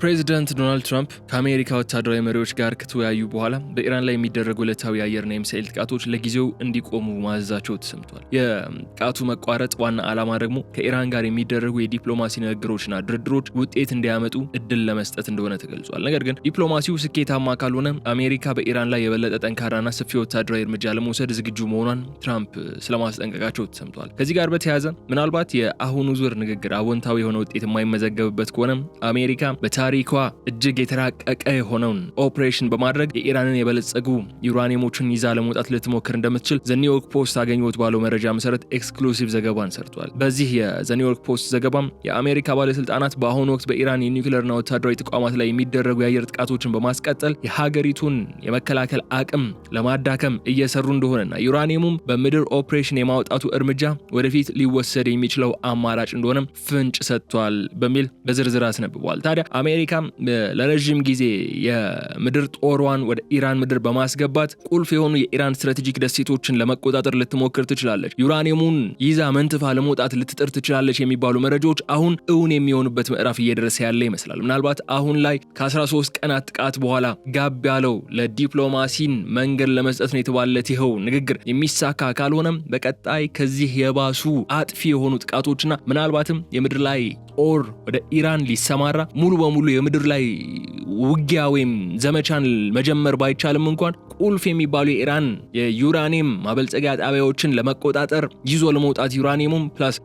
ፕሬዚዳንት ዶናልድ ትራምፕ ከአሜሪካ ወታደራዊ መሪዎች ጋር ከተወያዩ በኋላ በኢራን ላይ የሚደረጉ ዕለታዊ የአየርና የሚሳኤል ጥቃቶች ለጊዜው እንዲቆሙ ማዘዛቸው ተሰምቷል። የጥቃቱ መቋረጥ ዋና ዓላማ ደግሞ ከኢራን ጋር የሚደረጉ የዲፕሎማሲ ንግግሮችና ድርድሮች ውጤት እንዲያመጡ እድል ለመስጠት እንደሆነ ተገልጿል። ነገር ግን ዲፕሎማሲው ስኬታማ ካልሆነ አሜሪካ በኢራን ላይ የበለጠ ጠንካራና ሰፊ ወታደራዊ እርምጃ ለመውሰድ ዝግጁ መሆኗን ትራምፕ ስለማስጠንቀቃቸው ተሰምቷል። ከዚህ ጋር በተያያዘ ምናልባት የአሁኑ ዙር ንግግር አዎንታዊ የሆነ ውጤት የማይመዘገብበት ከሆነ አሜሪካ ታሪኳ እጅግ የተራቀቀ የሆነውን ኦፕሬሽን በማድረግ የኢራንን የበለጸጉ ዩራኒየሞችን ይዛ ለመውጣት ልትሞክር እንደምትችል ዘ ኒውዮርክ ፖስት አገኘሁት ባለው መረጃ መሰረት ኤክስክሉሲቭ ዘገባን ሰርቷል። በዚህ የዘ ኒውዮርክ ፖስት ዘገባም የአሜሪካ ባለስልጣናት በአሁኑ ወቅት በኢራን የኒውክሌርና ወታደራዊ ተቋማት ላይ የሚደረጉ የአየር ጥቃቶችን በማስቀጠል የሀገሪቱን የመከላከል አቅም ለማዳከም እየሰሩ እንደሆነና ዩራኒየሙም በምድር ኦፕሬሽን የማውጣቱ እርምጃ ወደፊት ሊወሰድ የሚችለው አማራጭ እንደሆነ ፍንጭ ሰጥቷል በሚል በዝርዝር አስነብቧል። ታዲያ አሜሪካ ለረጅም ጊዜ የምድር ጦሯን ወደ ኢራን ምድር በማስገባት ቁልፍ የሆኑ የኢራን ስትራቴጂክ ደሴቶችን ለመቆጣጠር ልትሞክር ትችላለች፣ ዩራኒየሙን ይዛ መንትፋ ለመውጣት ልትጥር ትችላለች የሚባሉ መረጃዎች አሁን እውን የሚሆኑበት ምዕራፍ እየደረሰ ያለ ይመስላል። ምናልባት አሁን ላይ ከ13 ቀናት ጥቃት በኋላ ጋብ ያለው ለዲፕሎማሲን መንገድ ለመስጠት ነው የተባለት ይኸው ንግግር የሚሳካ ካልሆነም በቀጣይ ከዚህ የባሱ አጥፊ የሆኑ ጥቃቶችና ምናልባትም የምድር ላይ ጦር ወደ ኢራን ሊሰማራ ሙሉ በሙሉ የምድር ላይ ውጊያ ወይም ዘመቻን መጀመር ባይቻልም እንኳን ቁልፍ የሚባሉ የኢራን የዩራኒየም ማበልጸጊያ ጣቢያዎችን ለመቆጣጠር ይዞ ለመውጣት ዩራኒየሙም ፕላስ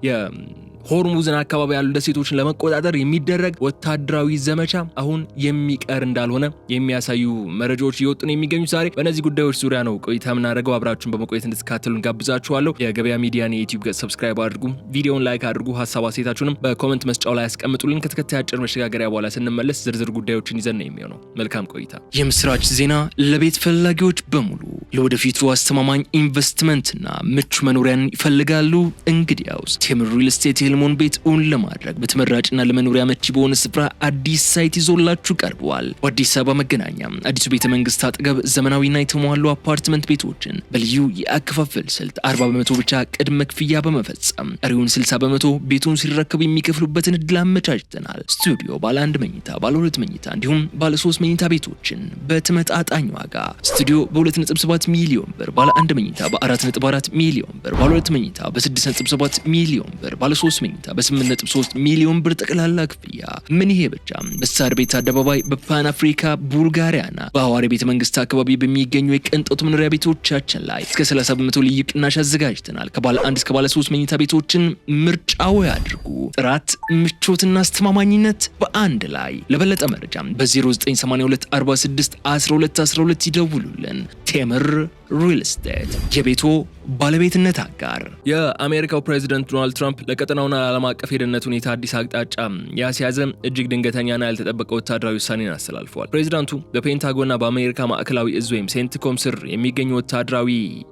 ሆርሙዝን አካባቢ ያሉ ደሴቶችን ለመቆጣጠር የሚደረግ ወታደራዊ ዘመቻ አሁን የሚቀር እንዳልሆነ የሚያሳዩ መረጃዎች እየወጡ ነው የሚገኙት። ዛሬ በእነዚህ ጉዳዮች ዙሪያ ነው ቆይታ የምናደርገው። አብራችሁን በመቆየት እንድትከታተሉን ጋብዛችኋለሁ። የገበያ ሚዲያን የዩቲዩብ ገጽ ሰብስክራይብ አድርጉ፣ ቪዲዮውን ላይክ አድርጉ፣ ሀሳብ አስተያየታችሁንም በኮሜንት መስጫው ላይ ያስቀምጡልን። ከተከታይ አጭር መሸጋገሪያ በኋላ ስንመለስ ዝርዝር ጉዳዮችን ይዘን ነው የሚሆነው። መልካም ቆይታ። የምስራች ዜና ለቤት ፈላጊዎች በሙሉ ለወደፊቱ አስተማማኝ ኢንቨስትመንትና ምቹ መኖሪያን ይፈልጋሉ? እንግዲያውስ ቴምር ሪል ስቴት የህልሞን ቤት እውን ለማድረግ በተመራጭና ለመኖሪያ መቺ በሆነ ስፍራ አዲስ ሳይት ይዞላችሁ ቀርበዋል። በአዲስ አበባ መገናኛ አዲሱ ቤተ መንግስት አጠገብ ዘመናዊና የተሟሉ አፓርትመንት ቤቶችን በልዩ የአከፋፈል ስልት 40% ብቻ ቅድመ ክፍያ በመፈጸም ቀሪውን 60% ቤቱን ሲረከቡ የሚከፍሉበትን እድል አመቻችተናል። ስቱዲዮ ባለ 1 መኝታ፣ ባለ 2 መኝታ እንዲሁም ባለ 3 መኝታ ቤቶችን በተመጣጣኝ ዋጋ ስቱዲዮ በ2.7 ሚሊዮን ብር፣ ባለ 1 መኝታ በ4.4 ሚሊዮን ብር፣ ባለ 2 መኝታ በ6.7 ሚሊዮን ብር፣ ባለ 3 መኝታ በ8.3 ሚሊዮን ብር ጠቅላላ ክፍያ። ምን ይሄ ብቻ! በሳር ቤት አደባባይ በፓን አፍሪካ ቡልጋሪያና በሐዋሪ ቤተ መንግስት አካባቢ በሚገኙ የቅንጦት መኖሪያ ቤቶቻችን ላይ እስከ 30% ልዩ ቅናሽ አዘጋጅተናል። ከባለ 1 እስከ ባለ 3 መኝታ ቤቶችን ምርጫው ያድርጉ። ጥራት፣ ምቾትና አስተማማኝነት በአንድ ላይ። ለበለጠ መረጃ በ0982 46 12 12 ይደውሉልን። ቴምር ሪል ስቴት የቤቶ ባለቤትነት አጋር። የአሜሪካው ፕሬዚዳንት ዶናልድ ትራምፕ ለቀጠናውና ለዓለም አቀፍ የደህንነት ሁኔታ አዲስ አቅጣጫ ያስያዘ እጅግ ድንገተኛና ያልተጠበቀ ወታደራዊ ውሳኔን አስተላልፈዋል። ፕሬዚዳንቱ በፔንታጎንና በአሜሪካ ማዕከላዊ እዝ ወይም ሴንትኮም ስር የሚገኙ ወታደራዊ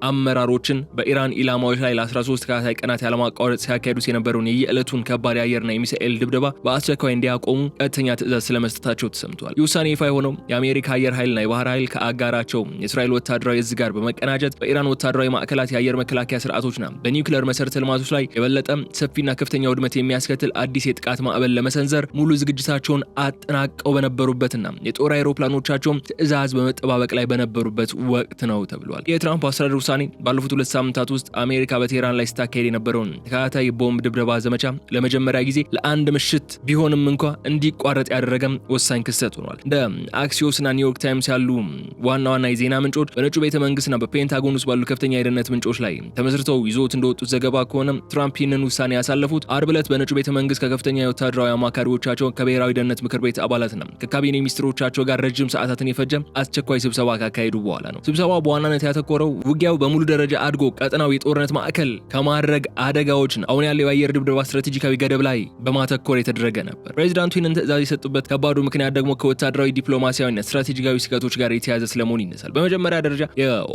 አመራሮችን በኢራን ኢላማዎች ላይ ለ13 ተከታታይ ቀናት ያለማቋረጥ ሲያካሂዱት የነበረውን የየዕለቱን ከባድ የአየርና የሚሳኤል ድብደባ በአስቸኳይ እንዲያቆሙ ቀጥተኛ ትዕዛዝ ስለመስጠታቸው ተሰምቷል። ይህ ውሳኔ ይፋ የሆነው የአሜሪካ አየር ኃይልና የባህር ኃይል ከአጋራቸው የእስራኤል ወታደራዊ እዝ ጋር በመቀናጀት በኢራን ወታደራዊ ማዕከላት የአየር መከላከያ ስርዓቶችና በኒውክሌር መሰረተ ልማቶች ላይ የበለጠ ሰፊና ከፍተኛ ውድመት የሚያስከትል አዲስ የጥቃት ማዕበል ለመሰንዘር ሙሉ ዝግጅታቸውን አጠናቀው በነበሩበትና የጦር አውሮፕላኖቻቸውም ትዕዛዝ በመጠባበቅ ላይ በነበሩበት ወቅት ነው ተብሏል። የትራምፕ አስተዳደር ውሳኔ ባለፉት 2 ሳምንታት ውስጥ አሜሪካ በቴህራን ላይ ስታካሄድ የነበረውን ተከታታይ ቦምብ ድብደባ ዘመቻ ለመጀመሪያ ጊዜ ለአንድ ምሽት ቢሆንም እንኳ እንዲቋረጥ ያደረገ ወሳኝ ክስተት ሆኗል። እንደ አክሲዮስና ኒውዮርክ ታይምስ ያሉ ዋና ዋና የዜና ምንጮች በነጩ ቤተ መንግስትና በፔንታጎን ውስጥ ባሉ ከፍተኛ የደህንነት ምንጮች ላይ ተመስርተው ይዞት እንደወጡት ዘገባ ከሆነ ትራምፕ ይህንን ውሳኔ ያሳለፉት አርብ ዕለት በነጩ ቤተ መንግስት ከከፍተኛ የወታደራዊ አማካሪዎቻቸው ከብሔራዊ ደህንነት ምክር ቤት አባላትና ከካቢኔ ሚኒስትሮቻቸው ጋር ረጅም ሰዓታትን የፈጀ አስቸኳይ ስብሰባ ካካሄዱ በኋላ ነው። ስብሰባው በዋናነት ያተኮረው ውጊያው በሙሉ ደረጃ አድጎ ቀጠናው የጦርነት ማዕከል ከማድረግ አደጋዎችን አሁን ያለው የአየር ድብደባ ስትራቴጂካዊ ገደብ ላይ በማተኮር የተደረገ ነበር። ፕሬዚዳንቱ ይህንን ትዕዛዝ የሰጡበት ከባዱ ምክንያት ደግሞ ከወታደራዊ ዲፕሎማሲያዊና ስትራቴጂካዊ ስጋቶች ጋር የተያያዘ ስለመሆኑ ይነሳል። በመጀመሪያ ደረጃ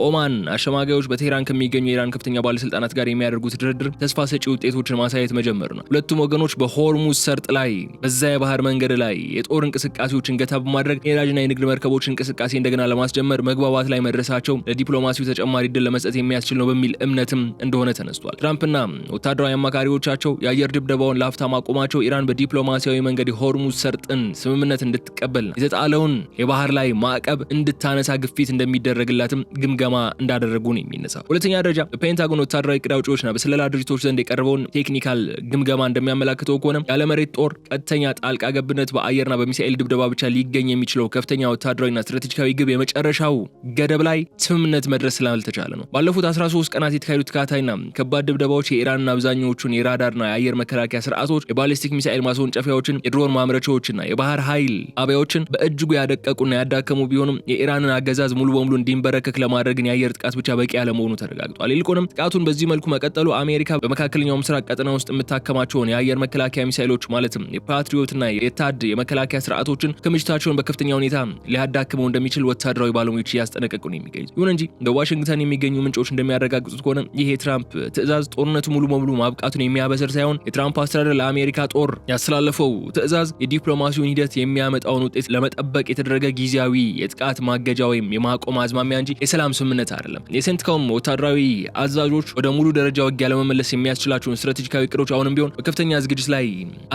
የኦማን አሸማጋዮች በቴህራን ከሚገኙ የኢራን ከፍተኛ ባለስልጣናት ጋር የሚያደርጉት ድርድር ተስፋ ሰጪ ውጤቶችን ማሳየት መጀመሩ ነው። ሁለቱም ወገኖች በሆርሙዝ ሰርጥ ላይ በዛ የባህር መንገድ ላይ የጦር እንቅስቃሴዎችን ገታ በማድረግ የነዳጅና የንግድ መርከቦች እንቅስቃሴ እንደገና ለማስጀመር መግባባት ላይ መድረሳቸው ለዲፕሎማሲው ተጨማሪ ድል ለመስጠት የሚያስችል ነው በሚል እምነትም እንደሆነ ተነስቷል። ትራምፕና ወታደራዊ አማካሪዎቻቸው የአየር ድብደባውን ለአፍታ ማቆማቸው ኢራን በዲፕሎማሲያዊ መንገድ የሆርሙዝ ሰርጥን ስምምነት እንድትቀበልና የተጣለውን የባህር ላይ ማዕቀብ እንድታነሳ ግፊት እንደሚደረግላትም ግምገማ እንዳደረጉ ነው የሚነሳው። ሁለተኛ ደረጃ በፔንታጎን ወታደራዊ ዕቅድ አውጪዎችና በስለላ ድርጅቶች ዘንድ የቀረበውን ቴክኒካል ግምገማ እንደሚያመላክተው ከሆነ ያለመሬት ጦር ቀጥተኛ ጣልቃ ገብነት በአየርና በሚሳኤል ድብደባ ብቻ ሊገኝ የሚችለው ከፍተኛ ወታደራዊና ስትራቴጂካዊ ግብ የመጨረሻው ገደብ ላይ ስምምነት መድረስ ስላልተቻለ ነው። ባለፉት 13 ቀናት የተካሄዱት ተከታታይና ከባድ ድብደባዎች የኢራንና አብዛኛዎቹን የራዳርና የአየር መከላከያ ስርዓቶች፣ የባሊስቲክ ሚሳኤል ማስወንጨፊያዎችን፣ የድሮን ማምረቻዎችና የባህር ኃይል ጣቢያዎችን በእጅጉ ያደቀቁና ያዳከሙ ቢሆንም የኢራንን አገዛዝ ሙሉ በሙሉ እንዲንበረከክ ለማድረግ የአየር ጥቃት ብቻ በቂ ያለመሆኑ ተረጋግጧል። ይልቁንም ጥቃቱን በዚህ መልኩ መቀጠሉ አሜሪካ በመካከለኛው ምስራቅ ቀጠና ውስጥ የምታከማቸውን የአየር መከላከያ ሚሳኤሎች ማለትም የፓትሪዮትና የታድ የመከላከያ ስርዓቶችን ክምችታቸውን በከፍተኛ ሁኔታ ሊያዳክመው እንደሚችል ወታደራዊ ባለሙያዎች እያስጠነቀቁ ነው የሚገኙት። ይሁን እንጂ እንደ ዋሽንግተን የሚገኙ ምንጮች እንደሚያረጋግጡት ከሆነ ይህ የትራምፕ ትዕዛዝ ጦርነቱ ሙሉ በሙሉ ማብቃቱን የሚያበስር ሳይሆን የትራምፕ አስተዳደር ለአሜሪካ ጦር ያስተላለፈው ትዕዛዝ የዲፕሎማሲውን ሂደት የሚያመጣውን ውጤት ለመጠበቅ የተደረገ ጊዜያዊ የጥቃት ማገጃ ወይም የማቆም አዝማሚያ እንጂ የሰላም ስምምነት አይደለም። የሴንትኮም ወታደራዊ አዛዦች ወደ ሙሉ ደረጃ ውጊያ ለመመለስ የሚያስችላቸውን ስትራቴጂካዊ እቅዶች አሁንም ቢሆን በከፍተኛ ዝግጅት ላይ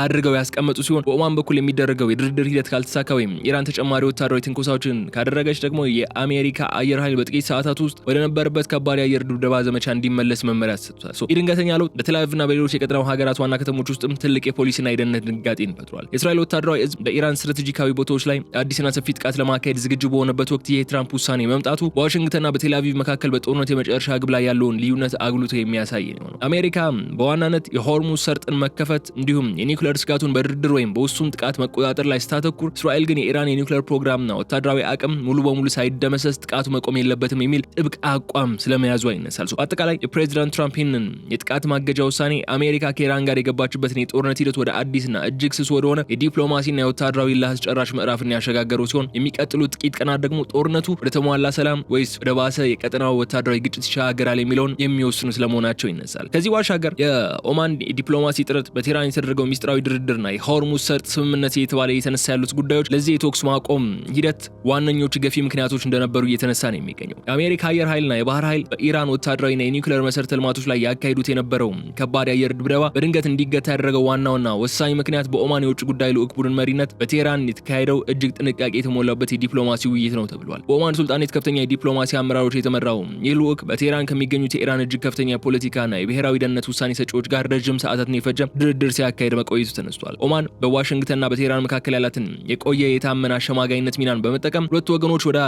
አድርገው ያስቀመጡ ሲሆን በኦማን በኩል የሚደረገው የድርድር ሂደት ካልተሳካ ወይም ኢራን ተጨማሪ ወታደራዊ ትንኮሳዎችን ካደረገች ደግሞ የአሜሪካ አየር ኃይል በጥቂት ሰዓታት ውስጥ ወደ ነበረበት ከባድ የአየር ድብደባ ዘመቻ እንዲመለስ መመሪያ ተሰጥቷል። ይህ ድንገተኛ ለውጥ በቴልአቪቭና በሌሎች የቀጠናው ሀገራት ዋና ከተሞች ውስጥም ትልቅ የፖሊሲና የደህንነት ድንጋጤን ፈጥሯል። የእስራኤል ወታደራዊ እዝ በኢራን ስትራቴጂካዊ ቦታዎች ላይ አዲስና ሰፊ ጥቃት ለማካሄድ ዝግጁ በሆነበት ወቅት የትራምፕ ውሳኔ መምጣቱ በዋሽንግተንና በቴልአቪቭ መካከል በጦርነት የመጨረሻ ግብ ላይ ያለውን ልዩነት አጉልቶ የሚያሳይ ነው። አሜሪካ በዋናነት የሆርሙዝ ሰርጥን መከፈት እንዲሁም የኒውክሌር ስጋቱን በድርድር ወይም በውሱን ጥቃት መቆጣጠር ላይ ስታተኩር፣ እስራኤል ግን የኢራን የኒውክሌር ፕሮግራምና ወታደራዊ አቅም ሙሉ በሙሉ ሳይደመሰስ ጥቃቱ መቆም የለበትም የሚል ጥብቅ አቋም ስለመያዙ ይነሳል። በአጠቃላይ የፕሬዚዳንት ትራምፕ ይህንን የጥቃት ማገጃ ውሳኔ አሜሪካ ከኢራን ጋር የገባችበትን የጦርነት ሂደት ወደ አዲስና እጅግ ስስ ወደሆነ የዲፕሎማሲና የወታደራዊ ለአስጨራሽ ምዕራፍን ያሸጋገሩ ሲሆን የሚቀጥሉት ጥቂት ቀናት ደግሞ ጦርነቱ ወደ ተሟላ ሰላም ወይስ ወደ ባሰ የቀጠናው ወታደራዊ ግጭት ይሻገራል የሚለውን የሚወስኑ ስለመሆናቸው ይነሳል። ከዚህ ባሻገር የኦማን የዲፕሎማሲ ጥረት፣ በቴህራን የተደረገው ሚስጥራዊ ድርድርና የሆርሙዝ ሰርጥ ስምምነት እየተባለ እየተነሳ ያሉት ጉዳዮች ለዚህ የተኩስ ማቆም ሂደት ዋነኞቹ ገፊ ምክንያቶች እንደነበሩ እየተነሳ ነው የሚገኘው። የአሜሪካ አየር ኃይልና የባህር ኃይል በኢራን ወታደራዊና የኒውክሌር መሰረተ ልማቶች ላይ ያካሄዱት የነበረው ከባድ የአየር ድብደባ በድንገት እንዲገታ ያደረገው ዋናውና ወሳኝ ምክንያት በኦማን የውጭ ጉዳይ ልዑክ ቡድን መሪነት በቴህራን የተካሄደው እጅግ ጥንቃቄ የተሞላበት የዲፕሎማሲ ውይይት ነው ተብሏል። በኦማን ሱልጣኔት ከፍተኛ የዲፕሎማሲ አመራሮች የተመራው ይህ ልዑክ በቴህራን ከሚገኙት የኢራን እጅግ ከፍተኛ የፖለቲካና የብሔራዊ ደህንነት ውሳኔ ሰጪዎች ጋር ረጅም ሰዓታትን የፈጀ ድርድር ሲያካሄድ መቆየቱ ተነስቷል። ኦማን በዋሽንግተንና በቴህራን መካከል ያላትን የቆየ የታመነ አሸማጋይነት ሚናን በመጠቀም ሁለቱ ወገኖች ወደ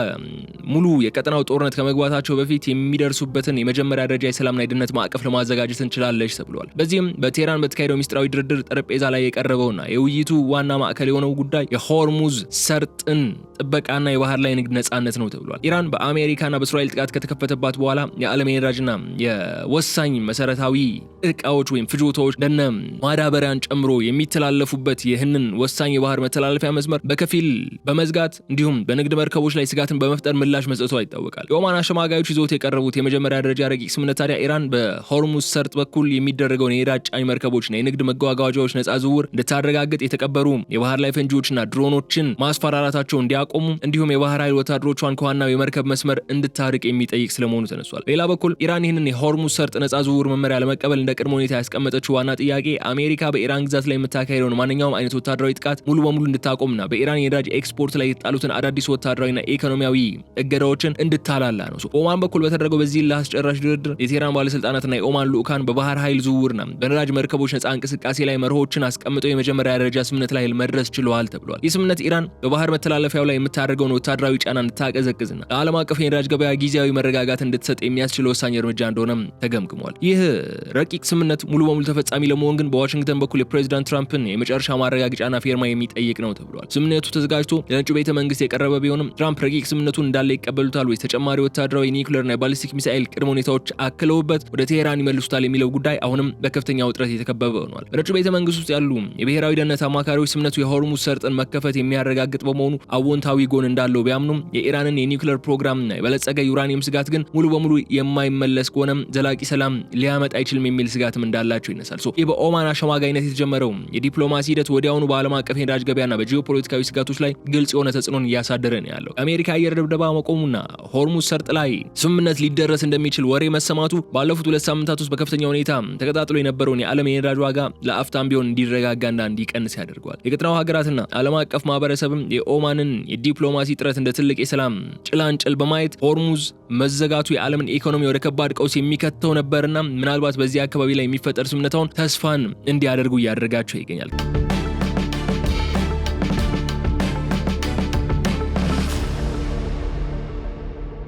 ሙሉ የቀጠናው ጦርነት ከመግባታቸው በፊት የሚደርሱበትን የመጀመሪያ ደረጃ የሰላምና የደህንነት ማዕቀፍ ለማዘጋጀት እንችላለች ተብሏል። በዚህም በቴህራን በተካሄደው ሚስጥራዊ ድርድር ጠረጴዛ ላይ የቀረበውና የውይይቱ ዋና ማዕከል የሆነው ጉዳይ የሆርሙዝ ሰርጥን ጥበቃና የባህር ላይ ንግድ ነጻነት ነው ተብሏል። ኢራን በአሜሪካና በእስራኤል ጥቃት ከተከፈተባት በኋላ የዓለም የነዳጅና የወሳኝ መሰረታዊ እቃዎች ወይም ፍጆታዎች እንደነ ማዳበሪያን ጨምሮ የሚተላለፉበት ይህንን ወሳኝ የባህር መተላለፊያ መስመር በከፊል በመዝጋት እንዲሁም በንግድ መርከቦች ላይ ስጋትን በመፍጠር ምላሽ መስጠቷ ይታወቃል። የኦማን አሸማጋዮች ይዘውት የቀረቡት የመጀመሪያ ደረጃ ረቂቅ ስምምነት ታዲያ ኢራን በሆርሙዝ ሰርጥ በኩል የሚደረገውን የነዳጅ ጫኝ መርከቦችና የንግድ መጓጓዣዎች ነጻ ዝውውር እንድታረጋግጥ፣ የተቀበሩ የባህር ላይ ፈንጂዎችና ድሮኖችን ማስፈራራታቸው እንዲያቆሙ እንዲሁም የባህር ኃይል ወታደሮቿን ከዋናው የመርከብ መስመር እንድታርቅ የሚጠይቅ ስለመሆኑ ተነስቷል። በሌላ በኩል ኢራን ይህንን የሆርሙዝ ሰርጥ ነጻ ዝውውር መመሪያ ለመቀበል እንደ ቅድመ ሁኔታ ያስቀመጠችው ዋና ጥያቄ አሜሪካ በኢራን ግዛት ላይ የምታካሄደውን ማንኛውም አይነት ወታደራዊ ጥቃት ሙሉ በሙሉ እንድታቆምና በኢራን የነዳጅ ኤክስፖርት ላይ የተጣሉትን አዳዲስ ወታደራዊና ኢኮኖሚያዊ እገዳዎችን እንድታላላ ነው። በኦማን በኩል በተደረገው በዚህ ለአስጨራሽ ድርድር የቴህራን ባለስልጣናትና የኦማን ልዑካን በባህር ኃይል ዝውውርና በነዳጅ መርከቦች ነጻ እንቅስቃሴ ላይ መርሆችን አስቀምጠው የመጀመሪያ ደረጃ ስምምነት ላይ መድረስ ችለዋል ተብሏል። ይህ ስምምነት ኢራን በባህር መተላለፊያው ላይ የምታደርገውን ወታደራዊ ጫና እንድታቀዘቅዝና ለዓለም አቀፍ የነዳጅ ገበያ ጊዜያዊ መረጋጋት እንድትሰጥ የሚያስችል ወሳኝ እርምጃ እንደሆነም ተገምግሟል። ይህ ረቂቅ ስምምነት ሙሉ በሙሉ ተፈጻሚ ለመሆን ግን በዋሽንግተን በኩል የፕሬዚዳንት ትራምፕን የመጨረሻ ማረጋገጫና ፊርማ የሚጠይቅ ነው ተብሏል። ስምምነቱ ተዘጋጅቶ ለነጩ ቤተ መንግስት የቀረበ ቢሆንም ትራምፕ ረቂቅ ስምምነቱን እንዳለ ይቀበሉታል ወይስ ተጨማሪ ወታደራዊ ኒውክሌርና የባሊስቲክ ሚሳኤል ቅድመ ሁኔታዎች አክለውበት ወደ ቴህራን ይመልሱታል የሚለው ጉዳይ አሁንም በከፍተኛ ውጥረት የተከበበ ሆኗል። በነጩ ቤተ መንግስት ውስጥ ያሉ የብሔራዊ ደህንነት አማካሪዎች ስምምነቱ የሆርሙዝ ሰርጥን መከፈት የሚያረጋግጥ በመሆኑ አዎንታዊ አዎንታዊ ጎን እንዳለው ቢያምኑም የኢራንን የኒውክሌር ፕሮግራም የበለጸገ ዩራኒየም ስጋት ግን ሙሉ በሙሉ የማይመለስ ከሆነ ዘላቂ ሰላም ሊያመጣ አይችልም የሚል ስጋትም እንዳላቸው ይነሳል። በኦማን አሸማጋይነት የተጀመረው የዲፕሎማሲ ሂደት ወዲያውኑ በዓለም አቀፍ የነዳጅ ገበያና በጂኦፖለቲካዊ ስጋቶች ላይ ግልጽ የሆነ ተጽዕኖን እያሳደረ ነው ያለው። የአሜሪካ አየር ድብደባ መቆሙና ሆርሙዝ ሰርጥ ላይ ስምምነት ሊደረስ እንደሚችል ወሬ መሰማቱ ባለፉት 2 ሳምንታት ውስጥ በከፍተኛ ሁኔታ ተቀጣጥሎ የነበረውን የዓለም የነዳጅ ዋጋ ለአፍታም ቢሆን እንዲረጋጋና እንዲቀንስ ያደርገዋል። የቀጠናው ሀገራትና ዓለም አቀፍ ማህበረሰብም የኦማንን የዲፕሎማሲ ጥረት እንደ ትልቅ የሰላም ጭላንጭል በማየት ሆርሙዝ መዘጋቱ የዓለምን ኢኮኖሚ ወደ ከባድ ቀውስ የሚከተው ነበርና ምናልባት በዚህ አካባቢ ላይ የሚፈጠር ስምምነታውን ተስፋን እንዲያደርጉ እያደረጋቸው ይገኛል።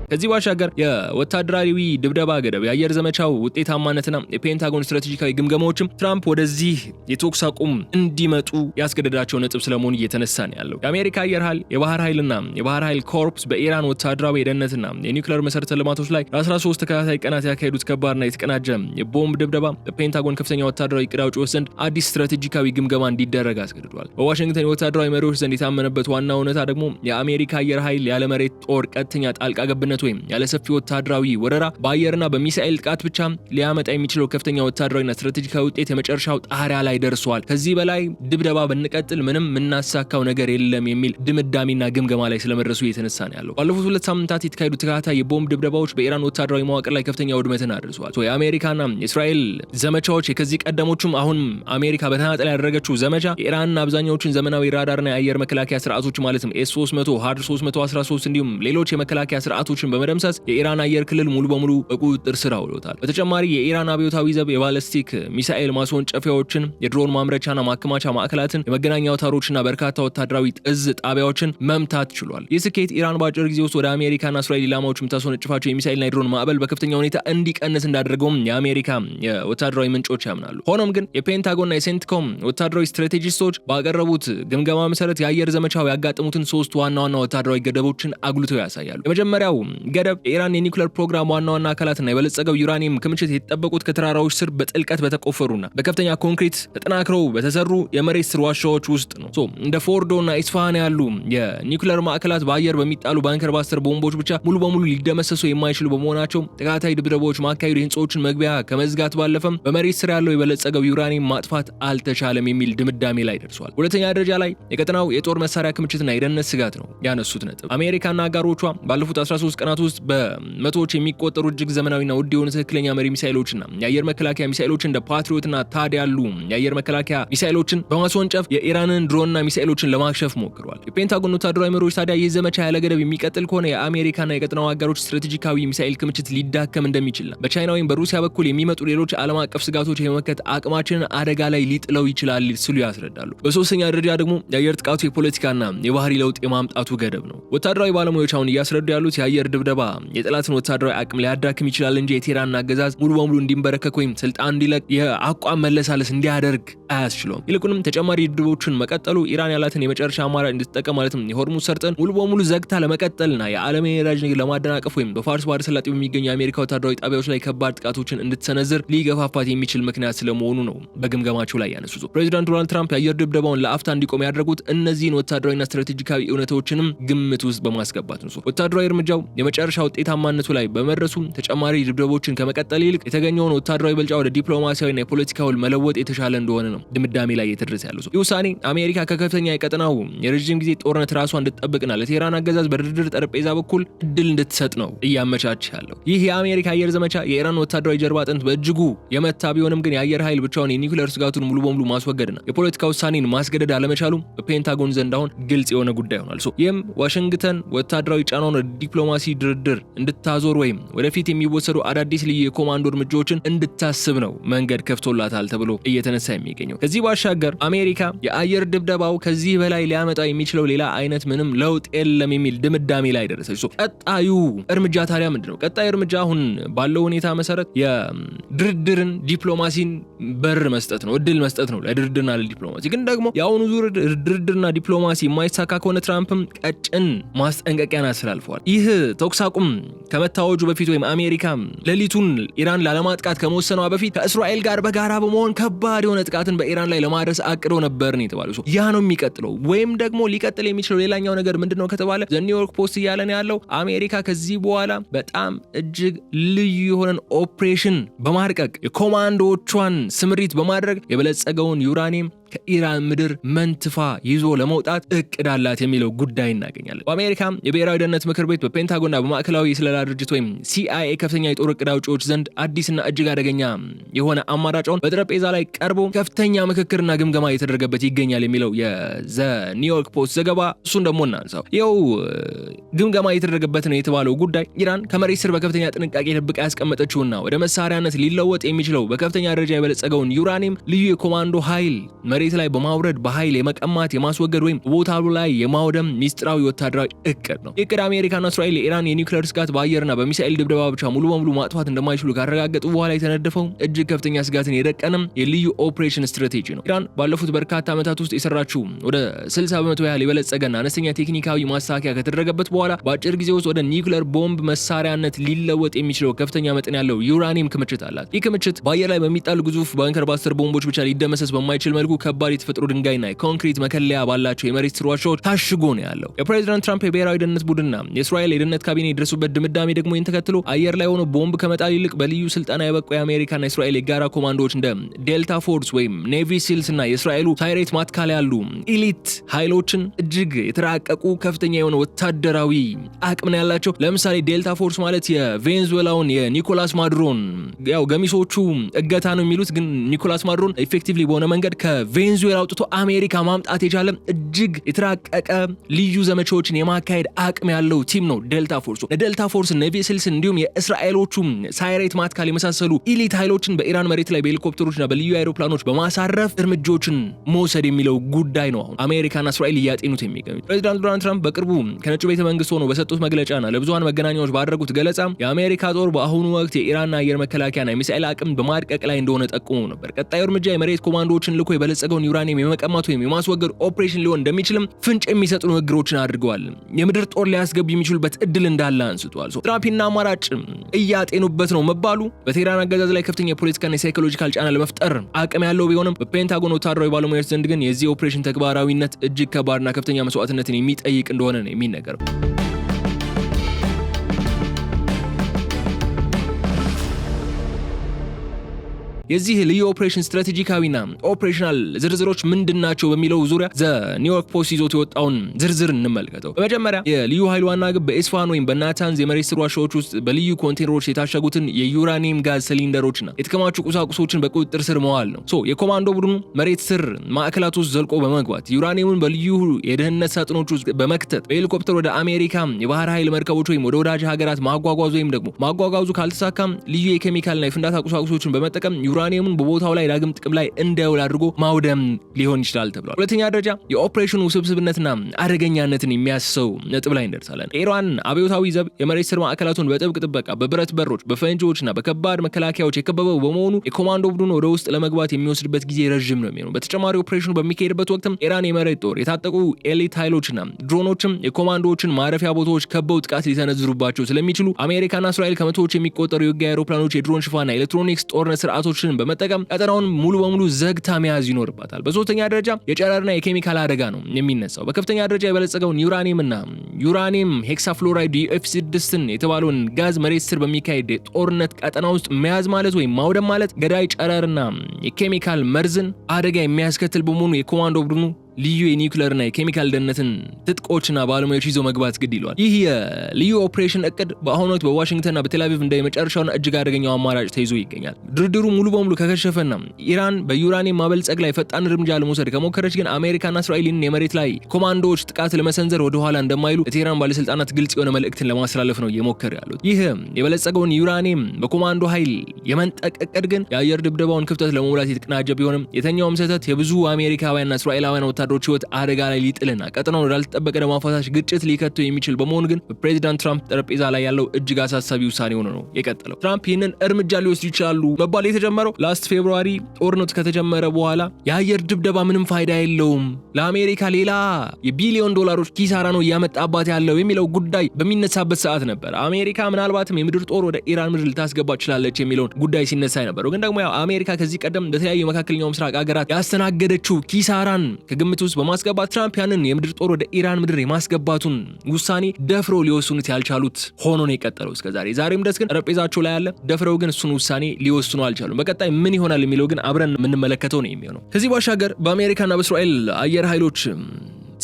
ከዚህ ባሻገር የወታደራዊ ድብደባ ገደብ፣ የአየር ዘመቻው ውጤታማነትና የፔንታጎን ስትራቴጂካዊ ግምገማዎችም ትራምፕ ወደዚህ የተኩስ አቁም እንዲመጡ ያስገደዳቸው ነጥብ ስለመሆኑ እየተነሳ ነው ያለው። የአሜሪካ አየር ኃይል፣ የባህር ኃይልና የባህር ኃይል ኮርፕስ በኢራን ወታደራዊ የደህንነትና የኒውክሌር መሰረተ ልማቶች ላይ ለ13 ተከታታይ ቀናት ያካሄዱት ከባድና የተቀናጀ የቦምብ ድብደባ በፔንታጎን ከፍተኛ ወታደራዊ ዕቅድ አውጪዎች ዘንድ አዲስ ስትራቴጂካዊ ግምገማ እንዲደረግ አስገድዷል። በዋሽንግተን የወታደራዊ መሪዎች ዘንድ የታመነበት ዋና እውነታ ደግሞ የአሜሪካ አየር ኃይል ያለመሬት ጦር ቀጥተኛ ጣልቃ ገብነት ወይም ያለ ሰፊ ወታደራዊ ወረራ በአየርና በሚሳኤል ጥቃት ብቻ ሊያመጣ የሚችለው ከፍተኛ ወታደራዊና ስትራቴጂካዊ ውጤት የመጨረሻው ጣሪያ ላይ ደርሷል። ከዚህ በላይ ድብደባ ብንቀጥል ምንም የምናሳካው ነገር የለም የሚል ድምዳሜና ግምገማ ላይ ስለመድረሱ እየተነሳ ነው ያለው። ባለፉት 2 ሳምንታት የተካሄዱ ተከታታይ የቦምብ ድብደባዎች በኢራን ወታደራዊ መዋቅር ላይ ከፍተኛ ውድመትን አድርሰዋል። የአሜሪካና የእስራኤል ዘመቻዎች የከዚህ ቀደሞቹም አሁን አሜሪካ በተናጠል ያደረገችው ዘመቻ የኢራንና አብዛኛዎቹን ዘመናዊ ራዳርና የአየር መከላከያ ስርዓቶች ማለትም ኤስ-300 ሃድ 313 እንዲሁም ሌሎች የመከላከያ ስርዓቶችን በመደምሰስ የኢራን አየር ክልል ሙሉ በሙሉ በቁጥጥር ስር አውሎታል። በተጨማሪ የኢራን አብዮታዊ ዘብ የባለስቲክ ሚሳኤል ማስወንጨፊያዎችን፣ የድሮን ማምረቻና ማከማቻ ማዕከላትን፣ የመገናኛ አውታሮችና በርካታ ወታደራዊ እዝ ጣቢያዎችን መምታት ችሏል። ይህ ስኬት ኢራን በአጭር ጊዜ ውስጥ ወደ አሜሪካና እስራኤል ኢላማዎች የምታስወነጭፋቸው የሚሳኤልና የድሮን ማዕበል በከፍተኛ ሁኔታ እንዲቀንስ እንዳደረገውም የአሜሪካ የወታደራዊ ምንጮች ያምናሉ። ሆኖም ግን የፔንታጎንና የሴንትኮም ወታደራዊ ስትራቴጂስቶች ባቀረቡት ግምገማ መሰረት የአየር ዘመቻው ያጋጠሙትን 3 ዋና ዋና ወታደራዊ ገደቦችን አጉልተው ያሳያሉ። የመጀመሪያው ገደብ የኢራን የኒውክሌር ፕሮግራም ዋና ዋና አካላትና የበለጸገው ዩራኒየም ክምችት የተጠበቁት ከተራራዎች ስር በጥልቀት በተቆፈሩና በከፍተኛ ኮንክሪት ተጠናክረው በተሰሩ የመሬት ስር ዋሻዎች ውስጥ ነው። እንደ ፎርዶና ኢስፋሃን ያሉ የኒውክሌር ማዕከላት በአየር በሚጣሉ ባንከር ባስተር ቦምቦች ብቻ ሙሉ በሙሉ ሊደመሰሱ የማይችሉ በመሆናቸው ተከታታይ ድብደባዎች ማካሄዱ የህንፃዎችን መግቢያ ከመዝጋት ባለፈም በመሬት ስር ያለው የበለጸገው ዩራኒየም ማጥፋት አልተቻለም የሚል ድምዳሜ ላይ ደርሷል። ሁለተኛ ደረጃ ላይ የቀጠናው የጦር መሳሪያ ክምችትና የደህንነት ስጋት ነው ያነሱት ነጥብ። አሜሪካና አጋሮቿ ባለፉት 13 ቀናት ውስጥ በመቶዎች የሚቆጠሩ እጅግ ዘመናዊና ውድ የሆኑ ትክክለኛ መሪ ሚሳኤሎችና የአየር መከላከያ ሚሳኤሎችን እንደ ፓትሪዮትና ታድ ያሉ የአየር መከላከያ ሚሳኤሎችን በማስወንጨፍ የኢራንን ድሮንና ሚሳኤሎችን ለማክሸፍ ሞክረዋል። የፔንታጎን ወታደራዊ መሪዎች ታዲያ ይህ ዘመቻ ያለ ገደብ የሚቀጥል ከሆነ የአሜሪካና የቀጠናው አጋሮች ስትራቴጂካዊ ሚሳኤል ክምችት ሊዳከም እንደሚችልና በቻይና ወይም በሩሲያ በኩል የሚመጡ ሌሎች ዓለም አቀፍ ስጋቶች የመመከት አቅማችንን አደጋ ላይ ሊጥለው ይችላል ሲሉ ያስረዳሉ። በሶስተኛ ደረጃ ደግሞ የአየር ጥቃቱ የፖለቲካና የባህሪ ለውጥ የማምጣቱ ገደብ ነው። ወታደራዊ ባለሙያዎች አሁን እያስረዱ ያሉት የአየር ድብደባ የጠላትን ወታደራዊ አቅም ሊያዳክም ይችላል እንጂ የቴህራንን አገዛዝ ሙሉ በሙሉ እንዲንበረከክ ወይም ስልጣን እንዲለቅ የአቋም መለሳለስ እንዲያደርግ አያስችለውም። ይልቁንም ተጨማሪ ድብደባዎችን መቀጠሉ ኢራን ያላትን የመጨረሻ አማራጭ እንድትጠቀም ማለትም የሆርሙዝ ሰርጥን ሙሉ በሙሉ ዘግታ ለመቀጠልና የዓለም የነዳጅ ንግድ ለማደናቀፍ ወይም በፋርስ ባህረ ሰላጤ በሚገኙ የአሜሪካ ወታደራዊ ጣቢያዎች ላይ ከባድ ጥቃቶችን እንድትሰነዝር ሊገፋፋት የሚችል ምክንያት ስለመሆኑ ነው በግምገማቸው ላይ ያነሱት። ፕሬዚዳንት ዶናልድ ትራምፕ የአየር ድብደባውን ለአፍታ እንዲቆም ያደረጉት እነዚህን ወታደራዊና ስትራቴጂካዊ እውነቶችንም ግምት ውስጥ በማስገባት ነው። ወታደራዊ እርምጃው የመጨረሻ ውጤታማነቱ ላይ በመድረሱ ተጨማሪ ድብደቦችን ከመቀጠል ይልቅ የተገኘውን ወታደራዊ ብልጫ ወደ ዲፕሎማሲያዊና የፖለቲካዊ መለወጥ የተሻለ እንደሆነ ነው ድምዳሜ ላይ የተደረሰ ያለው። ይህ ውሳኔ አሜሪካ ከከፍተኛ የቀጠናው የረጅም ጊዜ ጦርነት ራሷን እንድትጠብቅና ለቴህራን አገዛዝ በድርድር ጠረጴዛ በኩል እድል እንድትሰጥ ነው እያመቻች ያለው። ይህ የአሜሪካ አየር ዘመቻ የኢራን ወታደራዊ ጀርባ አጥንት በእጅጉ የመታ ቢሆንም ግን የአየር ኃይል ብቻውን የኒውክሌር ስጋቱን ሙሉ በሙሉ ማስወገድና የፖለቲካ ውሳኔን ማስገደድ አለመቻሉ በፔንታጎን ዘንድ አሁን ግልጽ የሆነ ጉዳይ ሆኗል። ይህም ዋሽንግተን ወታደራዊ ጫናውን ወደ ዲፕሎማሲ ድርድር እንድታዞር ወይም ወደፊት የሚወሰዱ አዳዲስ ልዩ የኮማንዶ እርምጃዎችን እንድታስብ ነው መንገድ ከፍቶላታል ተብሎ እየተነሳ የሚገኘው። ከዚህ ባሻገር አሜሪካ የአየር ድብደባው ከዚህ በላይ ሊያመጣ የሚችለው ሌላ አይነት ምንም ለውጥ የለም የሚል ድምዳሜ ላይ ደረሰች። ቀጣዩ እርምጃ ታዲያ ምንድነው? ቀጣዩ እርምጃ አሁን ባለው ሁኔታ መሰረት የድርድርን ዲፕሎማሲን በር መስጠት ነው፣ እድል መስጠት ነው ለድርድርና ለዲፕሎማሲ። ግን ደግሞ የአሁኑ ዙር ድርድርና ዲፕሎማሲ የማይሳካ ከሆነ ትራምፕም ቀጭን ማስጠንቀቂያን አስተላልፈዋል። ይህ ተኩስ አቁም ከመታወጁ በፊት ወይም አሜሪካ ሌሊቱን ኢራን ላለማጥቃት ከመወሰኗ በፊት ከእስራኤል ጋር በጋራ በመሆን ከባድ የሆነ ጥቃትን በኢራን ላይ ለማድረስ አቅደው ነበር ነው የተባለው። ያ ነው የሚቀጥለው። ወይም ደግሞ ሊቀጥል የሚችለው ሌላኛው ነገር ምንድነው ከተባለ ዘ ኒውዮርክ ፖስት እያለን ያለው አሜሪካ ከዚህ በኋላ በጣም እጅግ ልዩ የሆነን ኦፕሬሽን በማርቀቅ የኮማንዶዎቿን ስምሪት በማድረግ የበለጸገውን ዩራኒየም ከኢራን ምድር መንትፋ ይዞ ለመውጣት እቅድ አላት የሚለው ጉዳይ እናገኛለን። በአሜሪካ የብሔራዊ ደህንነት ምክር ቤት በፔንታጎንና በማዕከላዊ የስለላ ድርጅት ወይም CIA ከፍተኛ የጦር እቅድ አውጪዎች ዘንድ አዲስና እጅግ አደገኛ የሆነ አማራጭውን በጠረጴዛ ላይ ቀርቦ ከፍተኛ ምክክርና ግምገማ እየተደረገበት ይገኛል የሚለው የዘ ኒውዮርክ ፖስት ዘገባ እሱን ደግሞ እናንሳው። ይኸው ግምገማ እየተደረገበት ነው የተባለው ጉዳይ ኢራን ከመሬት ስር በከፍተኛ ጥንቃቄ ደብቃ ያስቀመጠችውና ወደ መሳሪያነት ሊለወጥ የሚችለው በከፍተኛ ደረጃ የበለጸገውን ዩራኒየም ልዩ የኮማንዶ ኃይል መሬት ላይ በማውረድ በኃይል የመቀማት የማስወገድ ወይም ቦታው ላይ የማውደም ሚስጥራዊ ወታደራዊ እቅድ ነው። እቅድ አሜሪካና እስራኤል የኢራን የኒውክሌር ስጋት በአየርና በሚሳኤል ድብደባ ብቻ ሙሉ በሙሉ ማጥፋት እንደማይችሉ ካረጋገጡ በኋላ የተነደፈው እጅግ ከፍተኛ ስጋትን የደቀነም የልዩ ኦፕሬሽን ስትራቴጂ ነው። ኢራን ባለፉት በርካታ ዓመታት ውስጥ የሰራችው ወደ 60% ያህል የበለጸገና አነስተኛ ቴክኒካዊ ማስተካከያ ከተደረገበት በኋላ በአጭር ጊዜ ውስጥ ወደ ኒውክሌር ቦምብ መሳሪያነት ሊለወጥ የሚችለው ከፍተኛ መጠን ያለው ዩራኒየም ክምችት አላት። ይህ ክምችት በአየር ላይ በሚጣሉ ግዙፍ ባንከር ባስተር ቦምቦች ብቻ ሊደመሰስ በማይችል መልኩ ከባድ የተፈጥሮ ድንጋይና የኮንክሪት መከለያ ባላቸው የመሬት ስር ዋሻዎች ታሽጎ ነው ያለው። የፕሬዚዳንት ትራምፕ የብሔራዊ ደህንነት ቡድንና የእስራኤል የደህንነት ካቢኔ የደረሱበት ድምዳሜ ደግሞ ይህን ተከትሎ አየር ላይ ሆኖ ቦምብ ከመጣል ይልቅ በልዩ ስልጠና የበቁ የአሜሪካና የእስራኤል የጋራ ኮማንዶዎች እንደ ዴልታ ፎርስ ወይም ኔቪ ሲልስ እና የእስራኤሉ ሳይሬት ማትካል ያሉ ኢሊት ኃይሎችን እጅግ የተራቀቁ ከፍተኛ የሆነ ወታደራዊ አቅም ነው ያላቸው። ለምሳሌ ዴልታ ፎርስ ማለት የቬንዙዌላውን የኒኮላስ ማዱሮን ያው ገሚሶቹ እገታ ነው የሚሉት፣ ግን ኒኮላስ ማዱሮን ኢፌክቲቭሊ በሆነ መንገድ ከቬንዙዌላ አውጥቶ አሜሪካ ማምጣት የቻለ እጅግ የተራቀቀ ልዩ ዘመቻዎችን የማካሄድ አቅም ያለው ቲም ነው ዴልታ ፎርስ። ለዴልታ ፎርስ ኔቪ ሲልስ እንዲሁም የእስራኤሎቹ ሳይሬት ማትካል የመሳሰሉ ኢሊት ኃይሎችን በኢራን መሬት ላይ በሄሊኮፕተሮችና በልዩ አይሮፕላኖች በማሳረፍ እርምጃዎችን መውሰድ የሚለው ጉዳይ ነው አሁን አሜሪካና እስራኤል እያጤኑት የሚገኙት። ፕሬዚዳንት ዶናልድ ትራምፕ በቅርቡ ከነጩ ቤተ መንግስት ሆነው በሰጡት መግለጫና ለብዙሃን መገናኛዎች ባደረጉት ገለጻ የአሜሪካ ጦር በአሁኑ ወቅት የኢራንና አየር መከላከያና የሚሳኤል አቅም በማድቀቅ ላይ እንደሆነ ጠቁሞ ነበር። ቀጣዩ እርምጃ የመሬት ኮማንዶዎችን ልኮ የበለጸገውን ዩራኒየም የመቀማት ወይም የማስወገድ ኦፕሬሽን ሊሆን እንደሚችልም ፍንጭ የሚሰጡ ንግግሮችን አድርገዋል። የምድር ጦር ሊያስገቡ የሚችሉበት እድል እንዳለ አንስቷል። ትራምፕና አማራጭ እያጤኑበት ነው መባሉ በቴህራን አገዛዝ ላይ ከፍተኛ የፖለቲካና የሳይኮሎጂካል ጫና ለመፍጠር አቅም ያለው ቢሆንም በፔንታጎን ወታደራዊ ባለሙያዎች ዘንድ ግን የዚህ ኦፕሬሽን ተግባራዊነት እጅግ ከባድና ከፍተኛ መስዋዕትነትን የሚጠይቅ እንደሆነ ነው የሚነገረው። የዚህ ልዩ ኦፕሬሽን ስትራቴጂካዊና ኦፕሬሽናል ዝርዝሮች ምንድናቸው በሚለው ዙሪያ ዘ ኒውዮርክ ፖስት ይዞት የወጣውን ዝርዝር እንመልከተው። በመጀመሪያ የልዩ ኃይሉ ዋና ግብ በኢስፋሃን ወይም በናታንዝ የመሬት ስር ዋሻዎች ውስጥ በልዩ ኮንቴነሮች የታሸጉትን የዩራኒየም ጋዝ ሲሊንደሮችና የተከማቹ ቁሳቁሶችን በቁጥጥር ስር መዋል ነው። የኮማንዶ ቡድኑ መሬት ስር ማዕከላት ውስጥ ዘልቆ በመግባት ዩራኒየሙን በልዩ የደህንነት ሳጥኖች ውስጥ በመክተት በሄሊኮፕተር ወደ አሜሪካ የባህር ኃይል መርከቦች ወይም ወደ ወዳጅ ሀገራት ማጓጓዙ ወይም ደግሞ ማጓጓዙ ካልተሳካም ልዩ የኬሚካልና የፍንዳታ ቁሳቁሶችን በመጠቀም ዩራኒየሙን በቦታው ላይ ዳግም ጥቅም ላይ እንዳይውል አድርጎ ማውደም ሊሆን ይችላል ተብሏል። ሁለተኛ ደረጃ የኦፕሬሽኑ ውስብስብነትና አደገኛነትን የሚያስሰው ነጥብ ላይ እንደርሳለን። ኢራን አብዮታዊ ዘብ የመሬት ስር ማዕከላቱን በጥብቅ ጥበቃ፣ በብረት በሮች፣ በፈንጂዎችና በከባድ መከላከያዎች የከበበው በመሆኑ የኮማንዶ ቡድኑ ወደ ውስጥ ለመግባት የሚወስድበት ጊዜ ረጅም ነው የሚሆነው። በተጨማሪ ኦፕሬሽኑ በሚካሄድበት ወቅትም ኢራን የመሬት ጦር፣ የታጠቁ ኤሊት ኃይሎችና ድሮኖችም የኮማንዶዎችን ማረፊያ ቦታዎች ከበው ጥቃት ሊሰነዝሩባቸው ስለሚችሉ አሜሪካና እስራኤል ከመቶዎች የሚቆጠሩ የውጊያ አውሮፕላኖች፣ የድሮን ሽፋንና ኤሌክትሮኒክስ ጦርነት ስርዓቶችን በመጠቀም ቀጠናውን ሙሉ በሙሉ ዘግታ መያዝ ይኖርባታል። በሶስተኛ ደረጃ የጨረርና የኬሚካል አደጋ ነው የሚነሳው። በከፍተኛ ደረጃ የበለጸገውን ዩራኒየም ሄክሳፍሎራይድ UF6 የተባለውን ጋዝ መሬት ስር በሚካሄድ ጦርነት ቀጠና ውስጥ መያዝ ማለት ወይም ማውደም ማለት ገዳይ ጨረርና የኬሚካል መርዝን አደጋ የሚያስከትል በመሆኑ የኮማንዶ ቡድኑ ልዩ የኒውክሌርና የኬሚካል ደህንነትን ትጥቆችና ባለሙያዎች ይዞ መግባት ግድ ይሏል። ይህ የልዩ ኦፕሬሽን እቅድ በአሁኑ ወቅት በዋሽንግተንና በቴልአቪቭ እንደ የመጨረሻውን እጅግ አደገኛው አማራጭ ተይዞ ይገኛል። ድርድሩ ሙሉ በሙሉ ከከሸፈና ኢራን በዩራኒየም ማበልጸግ ላይ ፈጣን እርምጃ ለመውሰድ ከሞከረች ግን አሜሪካና እስራኤልን የመሬት ላይ ኮማንዶዎች ጥቃት ለመሰንዘር ወደ ኋላ እንደማይሉ የቴህራን ባለስልጣናት ግልጽ የሆነ መልእክትን ለማስተላለፍ ነው እየሞከሩ ያሉት። ይህ የበለጸገውን ዩራኒየም በኮማንዶ ኃይል የመንጠቅ እቅድ ግን የአየር ድብደባውን ክፍተት ለመሙላት የተቀናጀ ቢሆንም የተኛውም ስህተት የብዙ አሜሪካውያንና እስራኤላውያን ወታደሮች ህይወት አደጋ ላይ ሊጥልና ቀጠናውን ወዳልተጠበቀ ደም አፋሳሽ ግጭት ሊከቱ የሚችል በመሆኑ ግን በፕሬዚዳንት ትራምፕ ጠረጴዛ ላይ ያለው እጅግ አሳሳቢ ውሳኔ ሆኖ ነው የቀጠለው። ትራምፕ ይህንን እርምጃ ሊወስዱ ይችላሉ መባል የተጀመረው ላስት ፌብሩዋሪ ጦርነቱ ከተጀመረ በኋላ የአየር ድብደባ ምንም ፋይዳ የለውም፣ ለአሜሪካ ሌላ የቢሊዮን ዶላሮች ኪሳራ ነው እያመጣባት ያለው የሚለው ጉዳይ በሚነሳበት ሰዓት ነበር አሜሪካ ምናልባትም የምድር ጦር ወደ ኢራን ምድር ልታስገባ ትችላለች የሚለውን ጉዳይ ሲነሳ ነበር። ግን ደግሞ ያው አሜሪካ ከዚህ ቀደም በተለያዩ የመካከለኛው ምስራቅ ሀገራት ያስተናገደችው ኪሳራን ከግምት ውስጥ በማስገባት ትራምፕ ያንን የምድር ጦር ወደ ኢራን ምድር የማስገባቱን ውሳኔ ደፍረው ሊወስኑት ያልቻሉት ሆኖ ነው የቀጠለው እስከዛሬ። ዛሬም ድረስ ግን ጠረጴዛቸው ላይ ያለ ደፍረው ግን እሱን ውሳኔ ሊወስኑ አልቻሉም። በቀጣይ ምን ይሆናል የሚለው ግን አብረን የምንመለከተው ነው የሚሆነው። ከዚህ ባሻገር በአሜሪካና በእስራኤል አየር ኃይሎች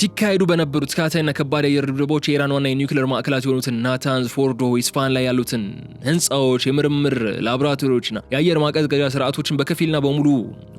ሲካሄዱ በነበሩት ተከታታይና ከባድ የአየር ድብደባዎች የኢራን ዋና የኒውክሌር ማዕከላት የሆኑትን ናታንዝ፣ ፎርዶ፣ ኢስፋሃን ላይ ያሉትን ህንፃዎች፣ የምርምር ላቦራቶሪዎችና የአየር ማቀዝቀዣ ስርዓቶችን በከፊልና በሙሉ